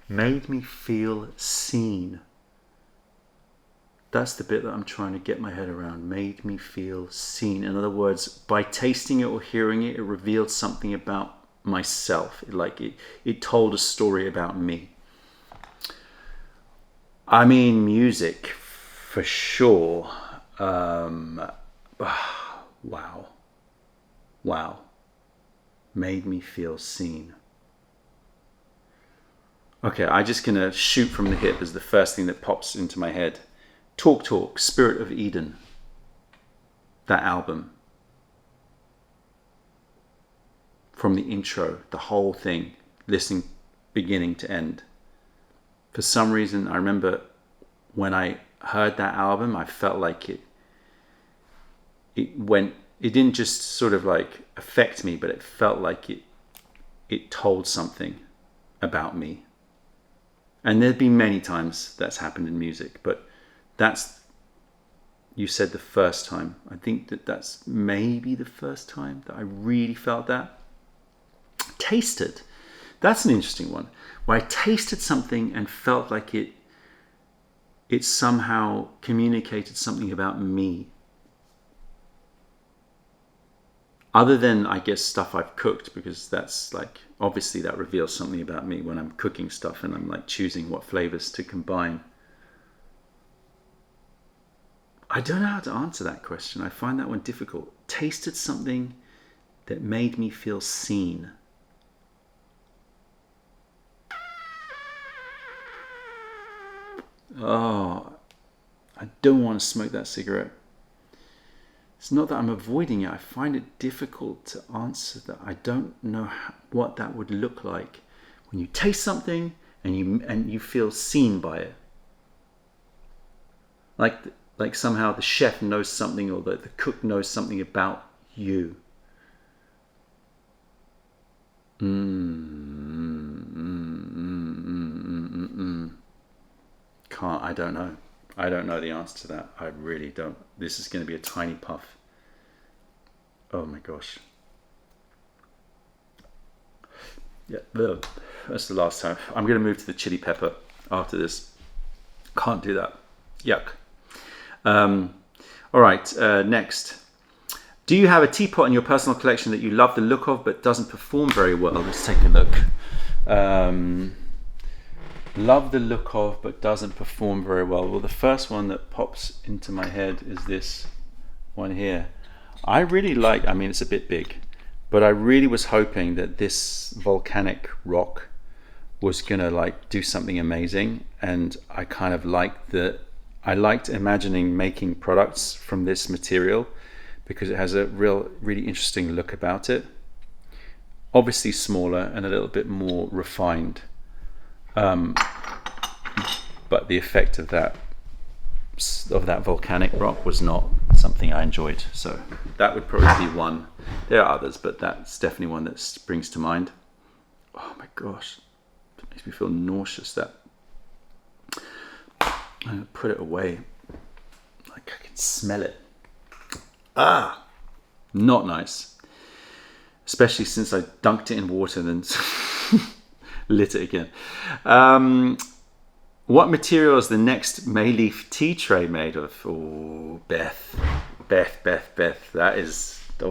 Made me feel seen. That's the bit that I'm trying to get my head around. Made me feel seen. In other words, by tasting it or hearing it, it revealed something about myself. It told a story about me. I mean, music, for sure. Wow. Made me feel seen. Okay, I'm just gonna shoot from the hip as the first thing that pops into my head. Talk, Spirit of Eden. That album. From the intro, the whole thing, listening beginning to end. For some reason, I remember when I heard that album, I felt like it didn't just sort of like affect me, but it felt like it told something about me. And there've been many times that's happened in music, but you said the first time. I think that's maybe the first time that I really felt that. Tasted. That's an interesting one. Where I tasted something and felt like it somehow communicated something about me. Other than, I guess, stuff I've cooked, because that's like, obviously that reveals something about me when I'm cooking stuff and I'm like choosing what flavors to combine. I don't know how to answer that question. I find that one difficult. Tasted something that made me feel seen. Oh, I don't want to smoke that cigarette. It's not that I'm avoiding it. I find it difficult to answer that. I don't know what that would look like when you taste something and you feel seen by it. Like somehow the chef knows something, or the cook knows something about you. I don't know. I don't know the answer to that. I really don't. This is going to be a tiny puff. Oh my gosh. Yeah, that's the last time. I'm going to move to the chili pepper after this. Can't do that. Yuck. All right, next. Do you have a teapot in your personal collection that you love the look of but doesn't perform very well? Let's take a look. Love the look of but doesn't perform very well. Well, the first one that pops into my head is this one here. I really like, I mean, it's a bit big, but I really was hoping that this volcanic rock was gonna like do something amazing, and I kind of liked imagining making products from this material because it has a really interesting look about it. Obviously smaller and a little bit more refined, but the effect of that volcanic rock was not something I enjoyed. So that would probably be one. There are others, but that's definitely one that springs to mind. Oh my gosh, it makes me feel nauseous. That I'm gonna put it away. Like I can smell it. Not nice. Especially since I dunked it in water and then lit it again. What material is the next Mayleaf tea tray made of? Oh, Beth. That is... Oh,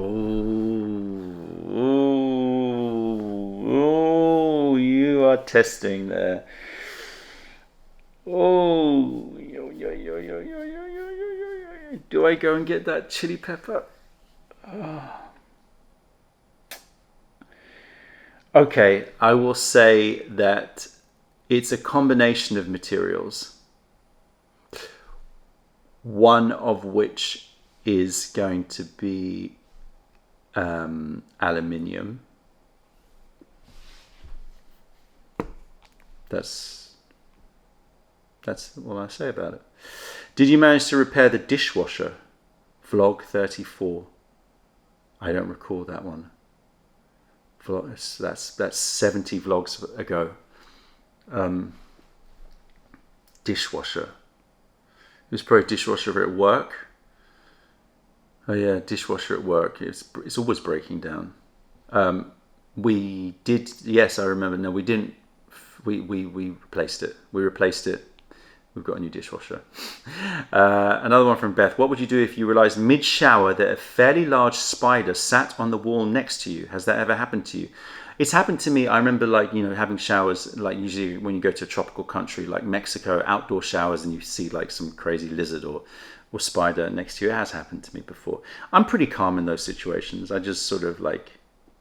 you are testing there. Oh, do I go and get that chili pepper? Oh. Okay, I will say that it's a combination of materials, one of which is going to be aluminium. That's all I say about it. Did you manage to repair the dishwasher? Vlog 34. I don't recall that one. That's 70 vlogs ago. Dishwasher. It was probably dishwasher at work. Oh yeah, dishwasher at work. It's always breaking down. We did. Yes, I remember. No, we didn't. We replaced it. We've got a new dishwasher. Another one from Beth. What would you do if you realized mid-shower that a fairly large spider sat on the wall next to you? Has that ever happened to you? It's happened to me. I remember, like, you know, having showers, like usually when you go to a tropical country like Mexico, outdoor showers, and you see like some crazy lizard or spider next to you. It has happened to me before. I'm pretty calm in those situations. I just sort of like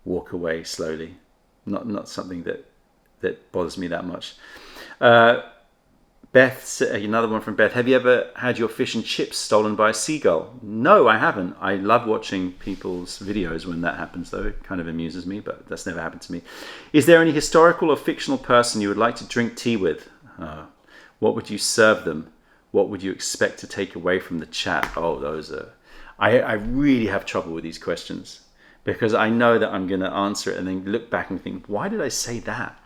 walk away slowly. Not something that bothers me that much. Beth, another one from Beth. Have you ever had your fish and chips stolen by a seagull? No, I haven't. I love watching people's videos when that happens, though. It kind of amuses me, but that's never happened to me. Is there any historical or fictional person you would like to drink tea with? What would you serve them? What would you expect to take away from the chat? Oh, those are... I really have trouble with these questions because I know that I'm going to answer it and then look back and think, why did I say that?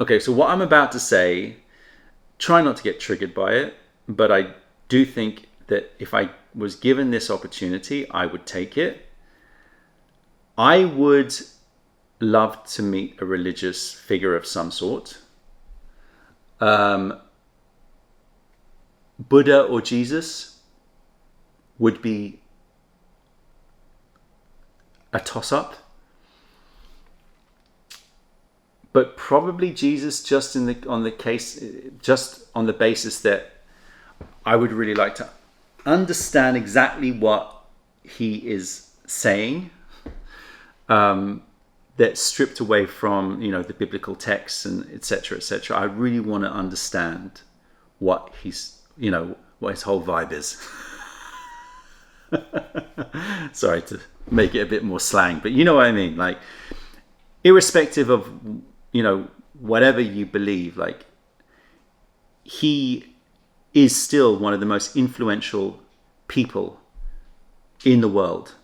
Okay, so what I'm about to say, try not to get triggered by it, but I do think that if I was given this opportunity, I would take it. I would love to meet a religious figure of some sort. Buddha or Jesus would be a toss-up. But probably Jesus, just on the basis that I would really like to understand exactly what he is saying, that's stripped away from, you know, the biblical texts and etc. etc. I really want to understand what he's, you know, what his whole vibe is. Sorry to make it a bit more slang, but you know what I mean. Like, irrespective of, you know, whatever you believe, like, he is still one of the most influential people in the world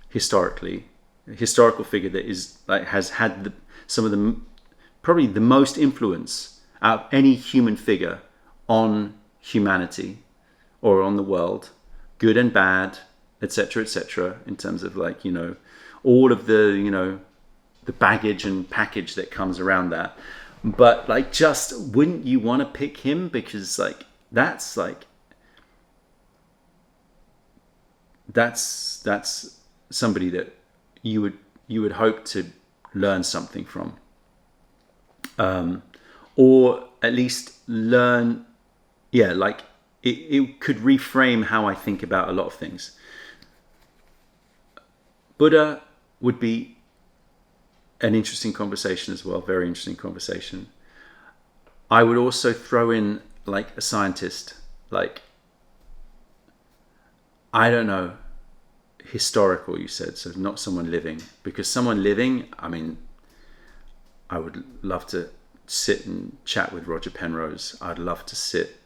historically. A historical figure that is like has had some of the probably the most influence out of any human figure on humanity or on the world, good and bad, etc., etc. in terms of, like, you know, all of the, you know, the baggage and package that comes around that. But like, just wouldn't you want to pick him? Because like that's somebody that you would hope to learn something from, or at least learn. Yeah, like it could reframe how I think about a lot of things. Buddha would be an interesting conversation as well, very interesting conversation. I would also throw in like a scientist, like, I don't know, historical, you said, so not someone living, because someone living, I mean, I would love to sit and chat with Roger Penrose. I'd love to sit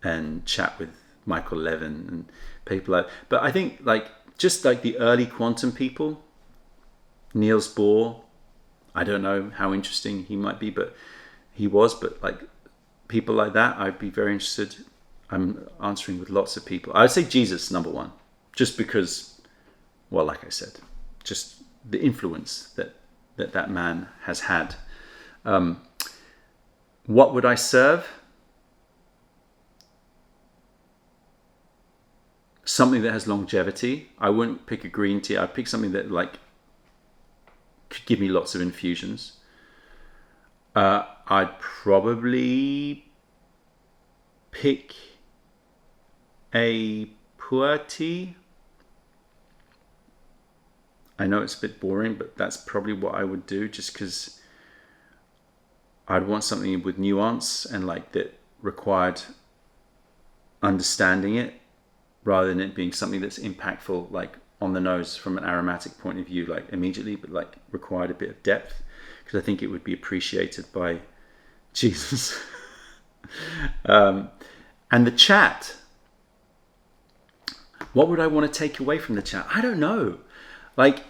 and chat with Michael Levin and people like, but I think like just like the early quantum people, Niels Bohr, I don't know how interesting he might be, but he was, but like people like that, I'd be very interested. I'm answering with lots of people. I'd say Jesus, number one, just because, well, like I said, just the influence that man has had. What would I serve? Something that has longevity. I wouldn't pick a green tea. I'd pick something that like could give me lots of infusions. I'd probably pick a pu-erh tea. I know it's a bit boring, but that's probably what I would do, just because I'd want something with nuance and like that required understanding it, rather than it being something that's impactful, like on the nose from an aromatic point of view, like immediately, but like required a bit of depth, because I think it would be appreciated by Jesus. And the chat, what would I want to take away from the chat? I don't know. Like,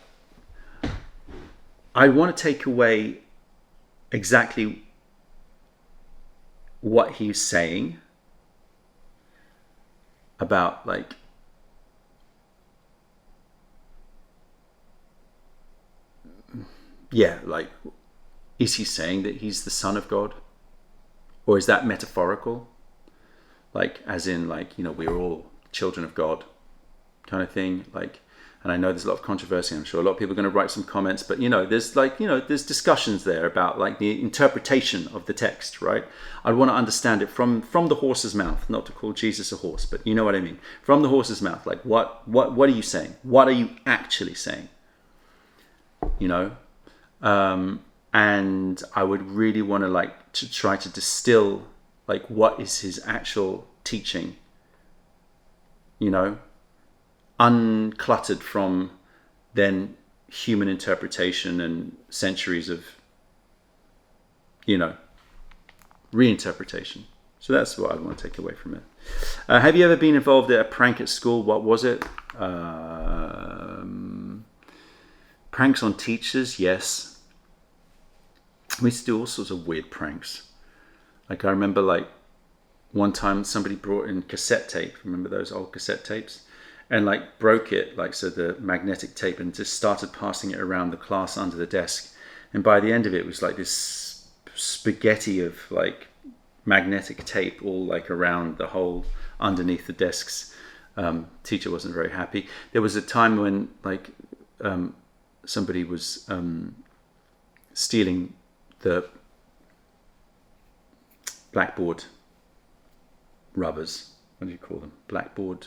I want to take away exactly what he's saying about like, yeah, like, is he saying that he's the Son of God? Or is that metaphorical? Like, as in like, you know, we're all children of God kind of thing. Like, and I know there's a lot of controversy. I'm sure a lot of people are going to write some comments, but you know, there's like, you know, there's discussions there about like the interpretation of the text, right? I want to understand it from the horse's mouth, not to call Jesus a horse, but you know what I mean? From the horse's mouth, like what are you saying? What are you actually saying? You know? And I would really want to like to try to distill like what is his actual teaching, you know, uncluttered from then human interpretation and centuries of, you know, reinterpretation. So that's what I want to take away from it. Have you ever been involved in a prank at school? What was it? Pranks on teachers, yes. We used to do all sorts of weird pranks. Like I remember like one time somebody brought in cassette tape. Remember those old cassette tapes? And like broke it, like, so the magnetic tape, and just started passing it around the class under the desk. And by the end of it was like this spaghetti of like magnetic tape all like around the whole underneath the desks. Teacher wasn't very happy. There was a time when like somebody was stealing the blackboard rubbers. What do you call them? Blackboard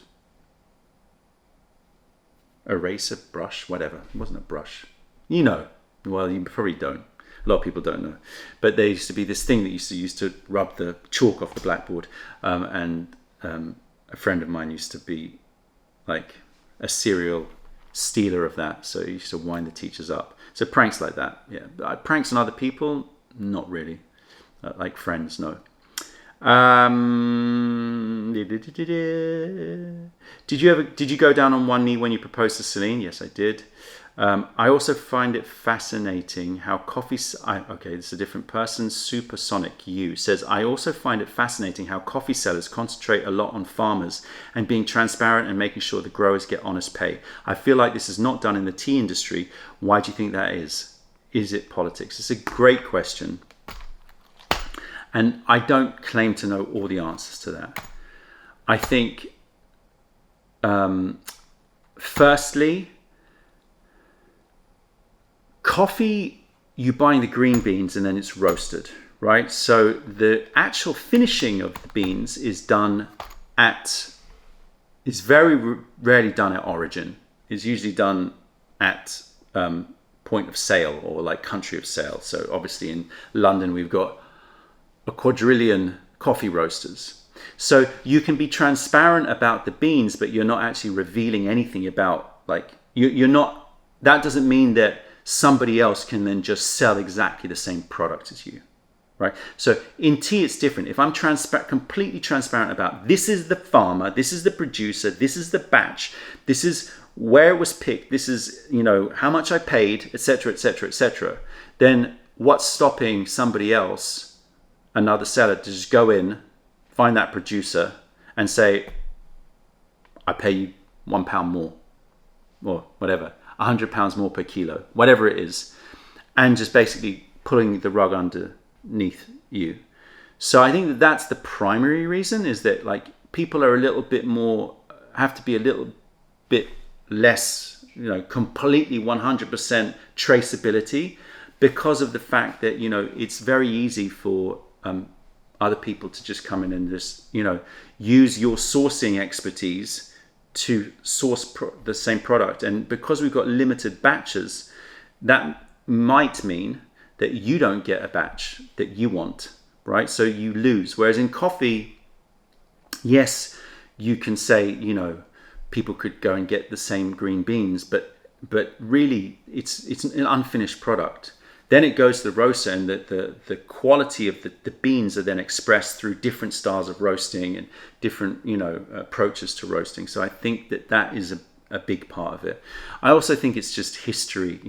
eraser, brush, whatever. It wasn't a brush. You know. Well, you probably don't. A lot of people don't know. But there used to be this thing that used to use to rub the chalk off the blackboard. And a friend of mine used to be like a serial stealer of that. So he used to wind the teachers up. So pranks like that, yeah. Pranks on other people, not really. Like friends, no. Did you go down on one knee when you proposed to Celine? Yes, I did. I also find it fascinating how okay, this is a different person. Supersonic U says, I also find it fascinating how coffee sellers concentrate a lot on farmers and being transparent and making sure the growers get honest pay. I feel like this is not done in the tea industry. Why do you think that is? is it politics? It's a great question. And I don't claim to know all the answers to that. I think, firstly, coffee, you're buying the green beans and then it's roasted, right? So the actual finishing of the beans is very rarely done at origin. It's usually done at point of sale or like country of sale. So obviously in London, we've got a quadrillion coffee roasters. So you can be transparent about the beans, but you're not actually revealing anything about, like, you're not, that doesn't mean that somebody else can then just sell exactly the same product as you, right? So in tea, it's different. If I'm completely transparent about, this is the farmer, this is the producer, this is the batch, this is where it was picked, this is, how much I paid, etc., etc., etc., then what's stopping somebody else, another seller, to just go in, find that producer and say, I pay you £1 more, or whatever, £100 more per kilo, whatever it is, and just basically pulling the rug underneath you. So I think that that's the primary reason, is that like people are a little bit more, have to be a little bit less, completely 100% traceability, because of the fact that, it's very easy for other people to just come in and just, use your sourcing expertise to source the same product. And because we've got limited batches, that might mean that you don't get a batch that you want, right? So you lose. Whereas in coffee, yes, you can say, people could go and get the same green beans, but really it's an unfinished product. Then it goes to the roaster, and the quality of the beans are then expressed through different styles of roasting and different, approaches to roasting. So I think that is a big part of it. I also think it's just history.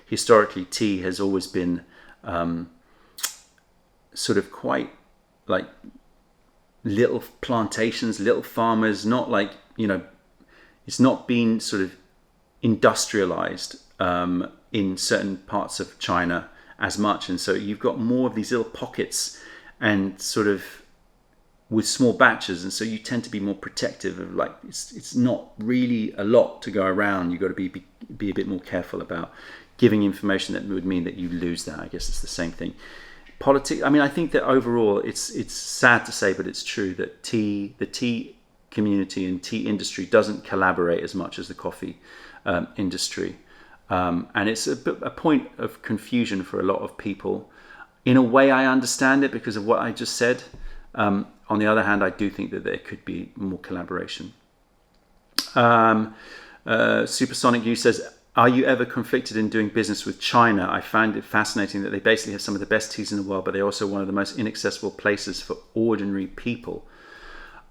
Historically, tea has always been sort of quite like little plantations, little farmers, not like, it's not been sort of industrialized in certain parts of China as much. And so you've got more of these little pockets and sort of with small batches. And so you tend to be more protective of, like, it's not really a lot to go around. You've got to be a bit more careful about giving information that would mean that you lose that. I guess it's the same thing. Politics, I mean, I think that overall it's sad to say, but it's true that the tea community and tea industry doesn't collaborate as much as the coffee industry. And it's a point of confusion for a lot of people. In a way, I understand it because of what I just said. On the other hand, I do think that there could be more collaboration. Supersonic U says, are you ever conflicted in doing business with China? I find it fascinating that they basically have some of the best teas in the world, but they're also one of the most inaccessible places for ordinary people.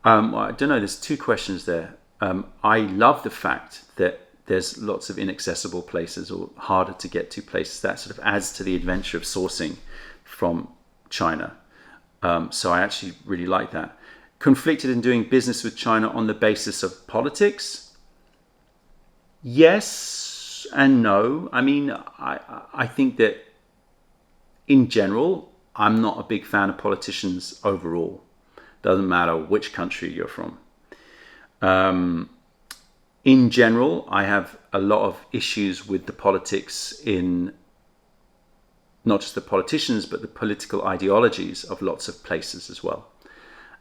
Well, I don't know, there's two questions there. I love the fact that there's lots of inaccessible places or harder to get to places. That sort of adds to the adventure of sourcing from China. So I actually really like that. Conflicted in doing business with China on the basis of politics? Yes and no. I mean, I think that in general, I'm not a big fan of politicians overall. Doesn't matter which country you're from. In general, I have a lot of issues with the politics in not just the politicians, but the political ideologies of lots of places as well.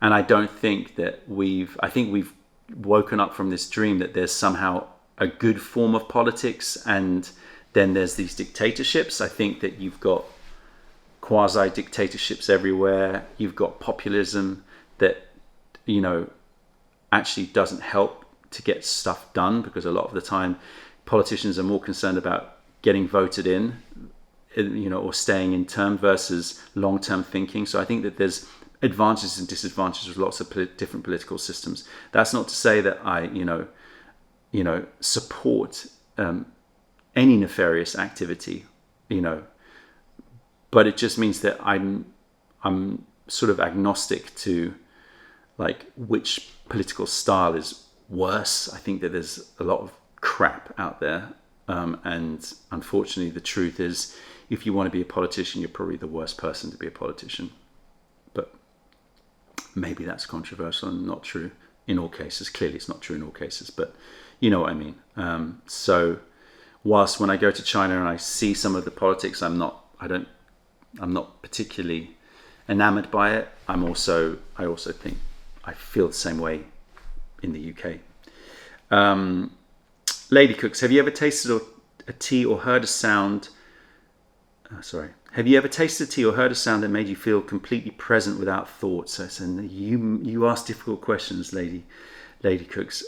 And I don't think that I think we've woken up from this dream that there's somehow a good form of politics and then there's these dictatorships. I think that you've got quasi-dictatorships everywhere. You've got populism that, actually doesn't help to get stuff done, because a lot of the time politicians are more concerned about getting voted in, or staying in term versus long-term thinking. So I think that there's advantages and disadvantages with lots of different political systems. That's not to say that I, support any nefarious activity, but it just means that I'm sort of agnostic to like which political style is worse. I think that there's a lot of crap out there, and unfortunately the truth is if you want to be a politician, you're probably the worst person to be a politician. But maybe that's controversial and not true in all cases. Clearly it's not true in all cases, but you know what I mean. So whilst when I go to China and I see some of the politics, I'm not particularly enamored by it. I also think I feel the same way in the UK. Lady Cooks, have you ever tasted a tea or heard a sound? Have you ever tasted a tea or heard a sound that made you feel completely present without thoughts? And you ask difficult questions, Lady Cooks.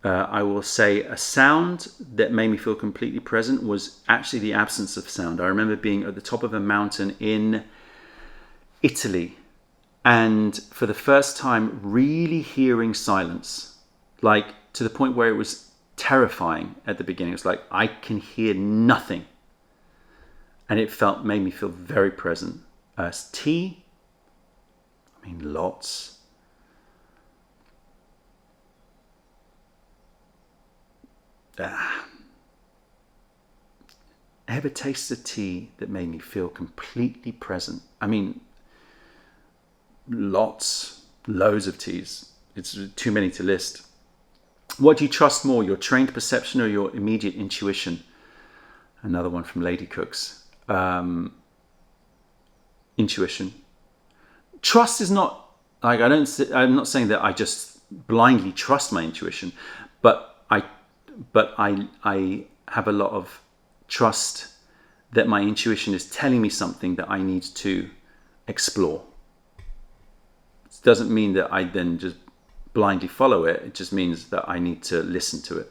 I will say a sound that made me feel completely present was actually the absence of sound. I remember being at the top of a mountain in Italy, and for the first time really hearing silence, like to the point where it was terrifying at the beginning. It was like, I can hear nothing. And it made me feel very present. Tea, I mean, lots. Ever tasted tea that made me feel completely present? I mean, loads of teas. It's too many to list. What do you trust more, your trained perception or your immediate intuition? Another one from Lady Cooks. Intuition. Trust is not like, I'm not saying that I just blindly trust my intuition, but I have a lot of trust that my intuition is telling me something that I need to explore. It doesn't mean that I then just blindly follow it. It just means that I need to listen to it.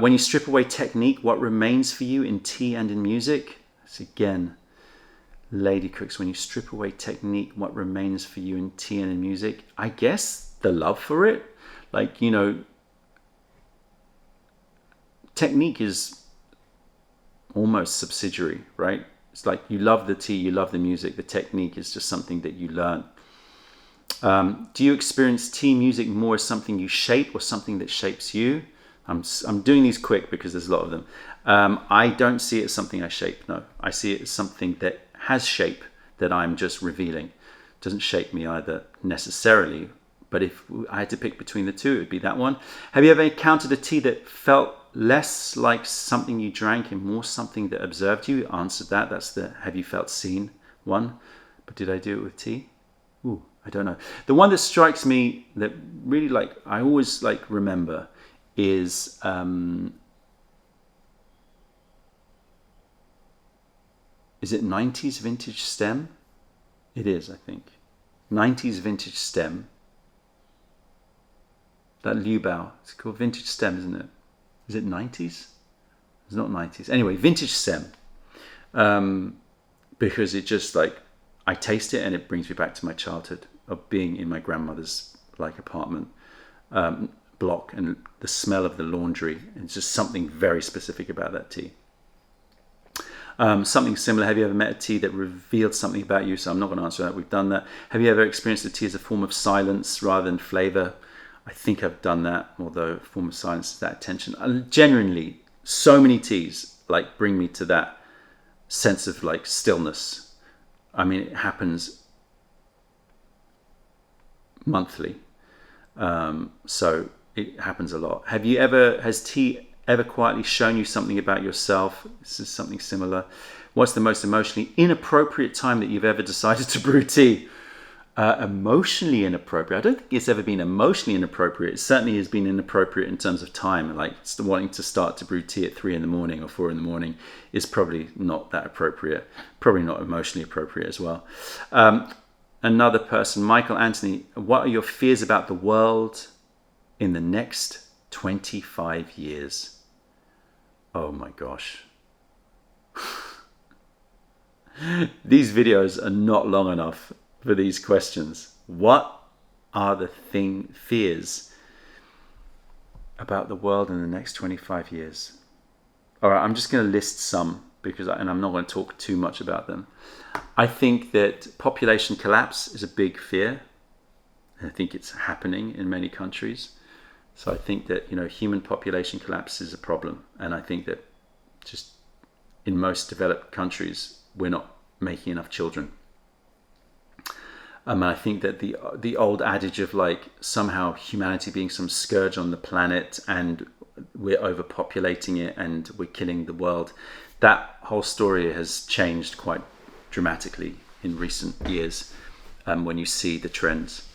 When you strip away technique, what remains for you in tea and in music? That's again, Lady Cooks. When you strip away technique, what remains for you in tea and in music? I guess the love for it. Like, you know, technique is almost subsidiary, right? It's like you love the tea, you love the music. The technique is just something that you learn. Do you experience tea music more as something you shape or something that shapes you? I'm doing these quick because there's a lot of them. I don't see it as something I shape, no. I see it as something that has shape that I'm just revealing. It doesn't shape me either necessarily, but if I had to pick between the two, it would be that one. Have you ever encountered a tea that felt less like something you drank and more something that observed you? Answered that. That's the have you felt seen one. But did I do it with tea? Ooh, I don't know. The one that strikes me that really I always remember is it 90s vintage stem? It is, I think. 90s vintage stem. That Liu Bao. It's called vintage stem, isn't it? Is it 90s? It's not 90s. Anyway, vintage stem. Because it just I taste it and it brings me back to my childhood of being in my grandmother's apartment block, and the smell of the laundry. It's just something very specific about that tea. Something similar. Have you ever met a tea that revealed something about you? So I'm not going to answer that. We've done that. Have you ever experienced a tea as a form of silence rather than flavor? I think I've done that, although a form of silence is that attention. Genuinely, so many teas bring me to that sense of stillness. I mean, it happens monthly. So it happens a lot. Has tea ever quietly shown you something about yourself? This is something similar. What's the most emotionally inappropriate time that you've ever decided to brew tea? Emotionally inappropriate. I don't think it's ever been emotionally inappropriate. It certainly has been inappropriate in terms of time. Wanting to start to brew tea at 3 a.m. or 4 a.m. is probably not that appropriate. Probably not emotionally appropriate as well. Another person, Michael Anthony, what are your fears about the world in the next 25 years? Oh my gosh. These videos are not long enough for these questions. What are the fears about the world in the next 25 years? All right, I'm just going to list some and I'm not going to talk too much about them. I think that population collapse is a big fear. I think it's happening in many countries. So I think that, human population collapse is a problem. And I think that just in most developed countries, we're not making enough children. And I think that the old adage of like somehow humanity being some scourge on the planet and we're overpopulating it and we're killing the world, that whole story has changed quite dramatically in recent years when you see the trends.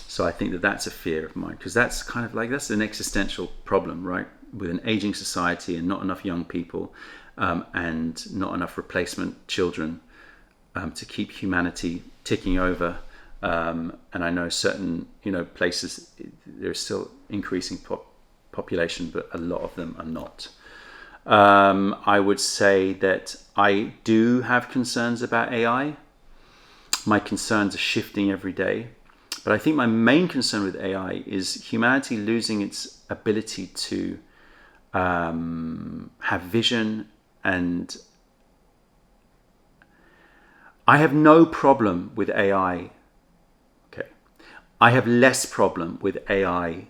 So I think that that's a fear of mine, because that's kind of like, that's an existential problem, right? With an aging society and not enough young people and not enough replacement children to keep humanity ticking over. And I know certain, places, there's still increasing population, but a lot of them are not. I would say that I do have concerns about AI. My concerns are shifting every day. But I think my main concern with AI is humanity losing its ability to have vision. And I have no problem with AI. Okay. I have less problem with AI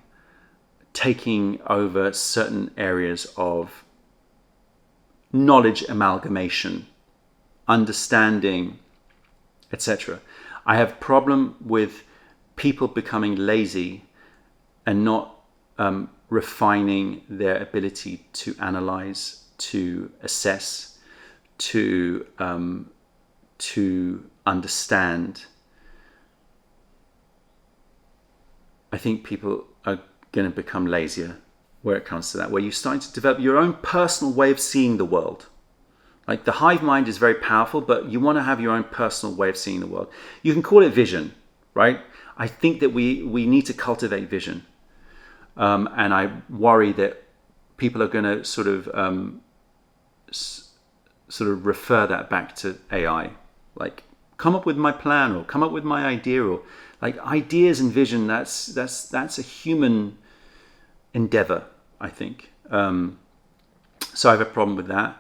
taking over certain areas of knowledge amalgamation, understanding, etc. I have problem with people becoming lazy and not refining their ability to analyze, to assess, to understand. I think people are going to become lazier where it comes to that, where you're starting to develop your own personal way of seeing the world. Like the hive mind is very powerful, but you want to have your own personal way of seeing the world. You can call it vision, right? I think that we need to cultivate vision. And I worry that people are going to sort of refer that back to AI. Like, come up with my plan, or come up with my idea, or like ideas and vision. That's a human endeavor, I think. So I have a problem with that.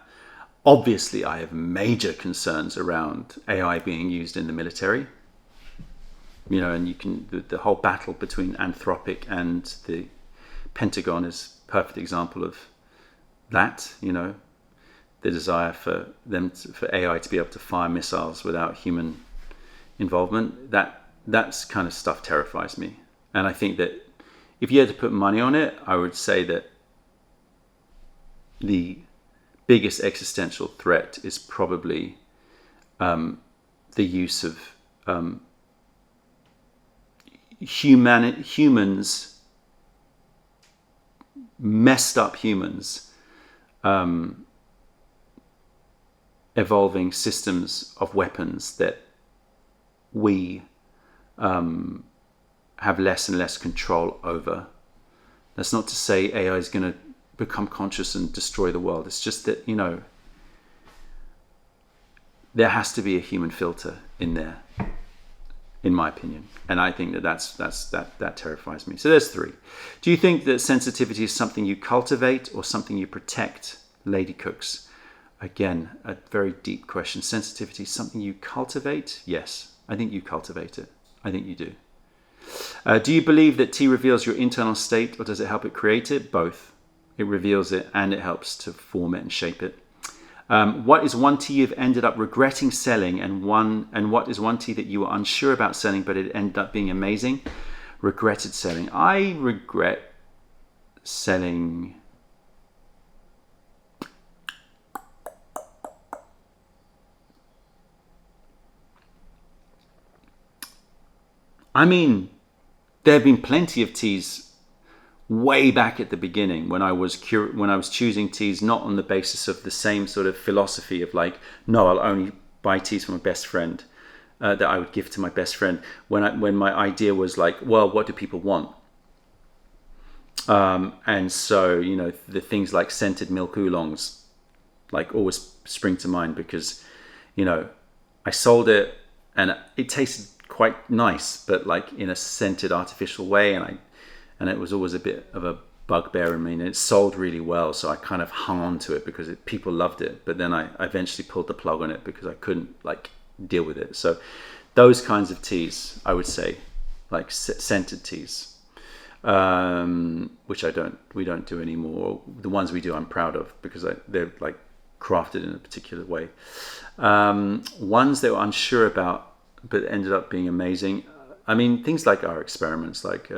Obviously, I have major concerns around AI being used in the military. And you can, the whole battle between Anthropic and the Pentagon is a perfect example of that. The desire for for AI to be able to fire missiles without human involvement. That's kind of stuff terrifies me. And I think that if you had to put money on it, I would say that the biggest existential threat is probably the use of humans, messed up humans, evolving systems of weapons that we have less and less control over. That's not to say AI is going to become conscious and destroy the world. It's just that, there has to be a human filter in there, in my opinion. And I think that terrifies me. So there's 3. Do you think that sensitivity is something you cultivate or something you protect, Lady Cooks? Again, a very deep question. Sensitivity is something you cultivate? Yes, I think you cultivate it. I think you do. Do you believe that tea reveals your internal state, or does it help it create it? Both. It reveals it and it helps to form it and shape it. What is one tea you've ended up regretting selling, and what is one tea that you were unsure about selling but it ended up being amazing? Regretted selling. I regret selling there have been plenty of teas way back at the beginning when I was choosing teas not on the basis of the same sort of philosophy of like, no, I'll only buy teas from my best friend that I would give to my best friend. When my idea was like, well, what do people want? And so the things like scented milk oolongs like always spring to mind, because I sold it and it tasted quite nice, but like in a scented artificial way, and it was always a bit of a bugbear in me, and it sold really well, so I kind of hung on to it because people loved it. But then I eventually pulled the plug on it because I couldn't like deal with it. So those kinds of teas, I would say, like scented teas, which we don't do anymore. The ones we do, I'm proud of, because they're like crafted in a particular way. Ones they were unsure about, but ended up being amazing. I mean, things like our experiments, like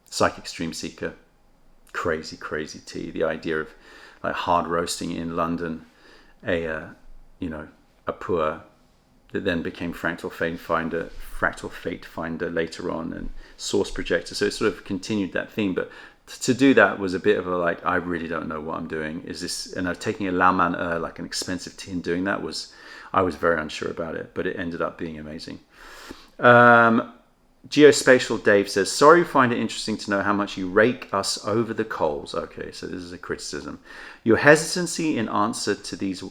Psychic Stream Seeker, crazy tea. The idea of like hard roasting in London, a pu-erh that then became Fractal Fate Finder later on, and Source Projector. So it sort of continued that theme, but to do that was a bit of a like, I really don't know what I'm doing. Is this, and taking a Lauman like an expensive tea and doing that I was very unsure about it, but it ended up being amazing. Geospatial Dave says, sorry, find it interesting to know how much you rake us over the coals. Okay, so this is a criticism. Your hesitancy in answer to these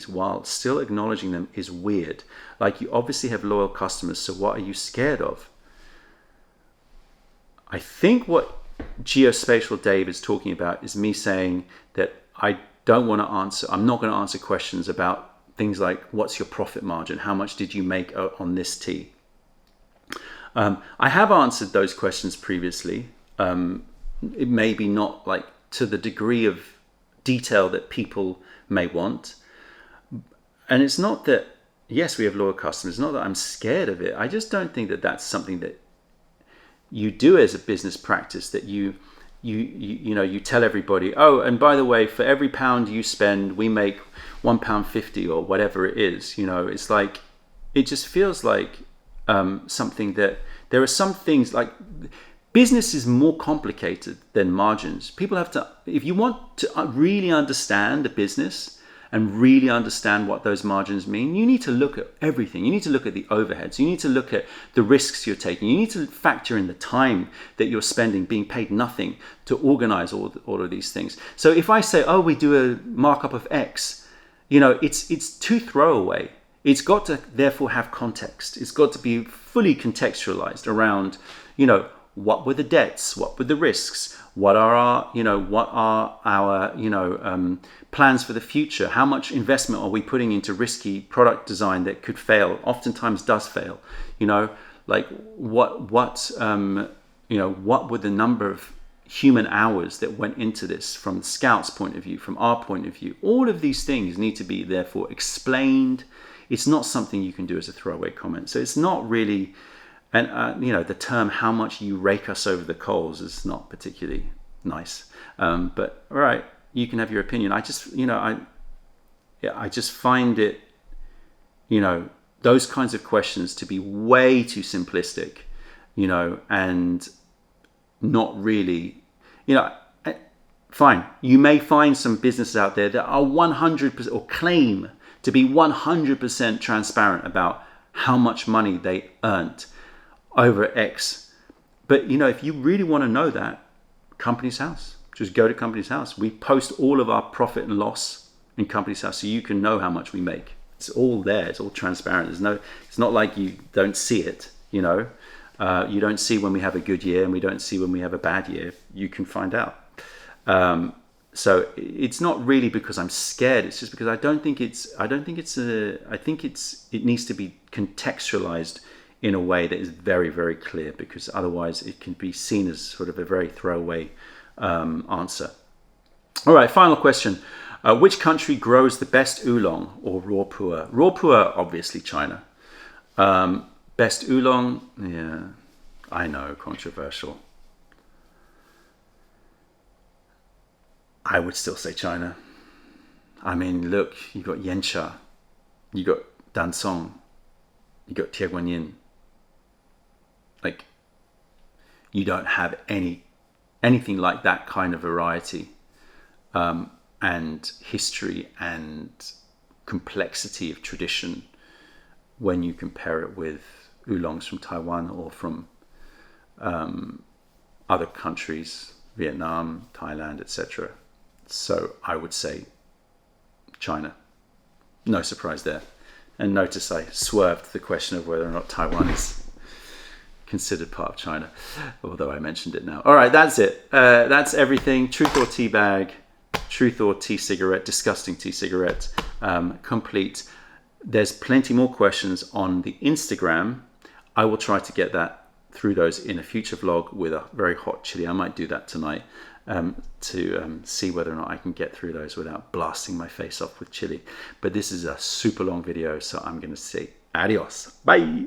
while still acknowledging them is weird. Like, you obviously have loyal customers, so what are you scared of? I think what Geospatial Dave is talking about is me saying that I'm not going to answer questions about things like, what's your profit margin? How much did you make on this tea? I have answered those questions previously. It may be not like to the degree of detail that people may want. And it's not that, yes, we have loyal customers. It's not that I'm scared of it. I just don't think that that's something that you do as a business practice, that you tell everybody, oh, and by the way, for every £1 you spend, we make £1.50 or whatever it is. It's like, it just feels like something that there are some things like, business is more complicated than margins. People have to, if you want to really understand a business and really understand what those margins mean, you need to look at everything. You need to look at the overheads. You need to look at the risks you're taking. You need to factor in the time that you're spending being paid nothing to organize all of these things. So if I say, oh, we do a markup of X, it's too throwaway. It's got to therefore have context. It's got to be fully contextualized around, what were the debts? What were the risks? What are our plans for the future? How much investment are we putting into risky product design that could fail? Oftentimes does fail. Like what were the number of human hours that went into this from the Scout's point of view, from our point of view? All of these things need to be therefore explained. It's not something you can do as a throwaway comment. So it's not really. And, the term, how much you rake us over the coals, is not particularly nice. But, all right, you can have your opinion. I just, I just find it, those kinds of questions to be way too simplistic, and not really, fine. You may find some businesses out there that are 100% or claim to be 100% transparent about how much money they earned over X. But, if you really want to know that, Company's House. Just go to Company's House. We post all of our profit and loss in Company's House so you can know how much we make. It's all there. It's all transparent. It's not like you don't see it, you don't see when we have a good year and we don't see when we have a bad year. You can find out. So it's not really because I'm scared. It's just because I think it needs to be contextualized in a way that is very, very clear, because otherwise it can be seen as sort of a very throwaway answer. All right, final question. Which country grows the best oolong or raw pu-erh? Raw pu-erh, obviously China. Best oolong, yeah, I know, controversial. I would still say China. I mean, look, you got Yansha, you got Dansong, you got Tieguanyin. Like, you don't have anything like that kind of variety and history and complexity of tradition when you compare it with oolongs from Taiwan or from other countries, Vietnam, Thailand, etc. So I would say China. No surprise there. And notice I swerved the question of whether or not Taiwan is considered part of China, although I mentioned it now. All right, that's it. That's everything. Truth or tea bag, truth or tea cigarette, disgusting tea cigarette, complete. There's plenty more questions on the Instagram. I will try to get that through those in a future vlog with a very hot chili. I might do that tonight to see whether or not I can get through those without blasting my face off with chili. But this is a super long video, so I'm going to say adios. Bye.